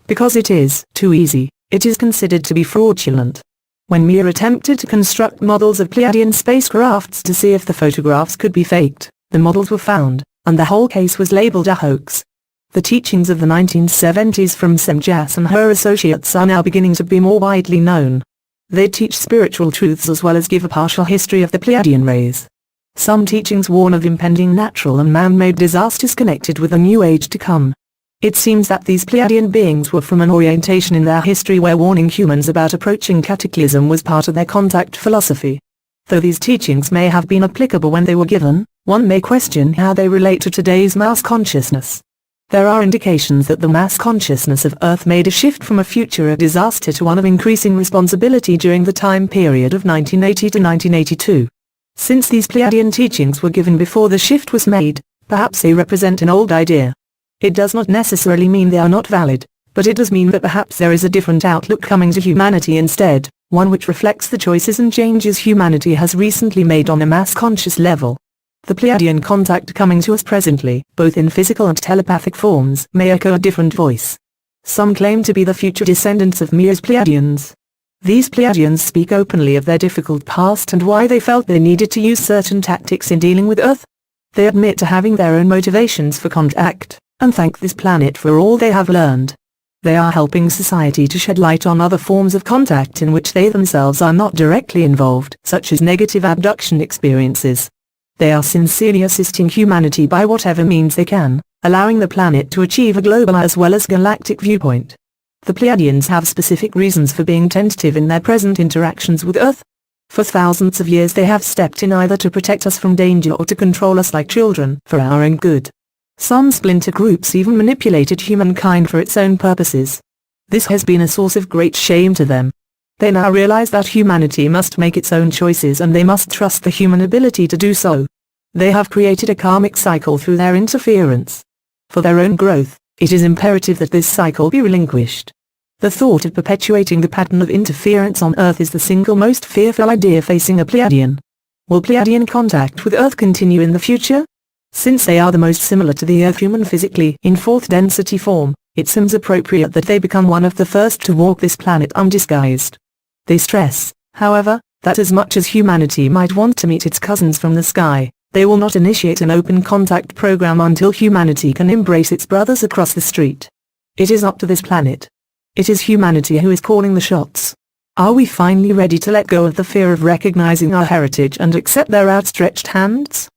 Because it is too easy, it is considered to be fraudulent. When Meyer attempted to construct models of Pleiadian spacecrafts to see if the photographs could be faked, the models were found, and the whole case was labeled a hoax. The teachings of the 1970s from Semjas and her associates are now beginning to be more widely known. They teach spiritual truths as well as give a partial history of the Pleiadian rays. Some teachings warn of impending natural and man-made disasters connected with a new age to come. It seems that these Pleiadian beings were from an orientation in their history where warning humans about approaching cataclysm was part of their contact philosophy. Though these teachings may have been applicable when they were given, one may question how they relate to today's mass consciousness. There are indications that the mass consciousness of Earth made a shift from a future of disaster to one of increasing responsibility during the time period of 1980 to 1982. Since these Pleiadian teachings were given before the shift was made, perhaps they represent an old idea. It does not necessarily mean they are not valid, but it does mean that perhaps there is a different outlook coming to humanity instead, one which reflects the choices and changes humanity has recently made on a mass conscious level. The Pleiadian contact coming to us presently, both in physical and telepathic forms, may echo a different voice. Some claim to be the future descendants of Meyer's Pleiadians. These Pleiadians speak openly of their difficult past and why they felt they needed to use certain tactics in dealing with Earth. They admit to having their own motivations for contact, and thank this planet for all they have learned. They are helping society to shed light on other forms of contact in which they themselves are not directly involved, such as negative abduction experiences. They are sincerely assisting humanity by whatever means they can, allowing the planet to achieve a global as well as galactic viewpoint. The Pleiadians have specific reasons for being tentative in their present interactions with Earth. For thousands of years they have stepped in either to protect us from danger or to control us like children, for our own good. Some splinter groups even manipulated humankind for its own purposes. This has been a source of great shame to them. They now realize that humanity must make its own choices and they must trust the human ability to do so. They have created a karmic cycle through their interference. For their own growth, it is imperative that this cycle be relinquished. The thought of perpetuating the pattern of interference on Earth is the single most fearful idea facing a Pleiadian. Will Pleiadian contact with Earth continue in the future? Since they are the most similar to the Earth human physically in fourth density form, it seems appropriate that they become one of the first to walk this planet undisguised. They stress, however, that as much as humanity might want to meet its cousins from the sky, they will not initiate an open contact program until humanity can embrace its brothers across the street. It is up to this planet. It is humanity who is calling the shots. Are we finally ready to let go of the fear of recognizing our heritage and accept their outstretched hands?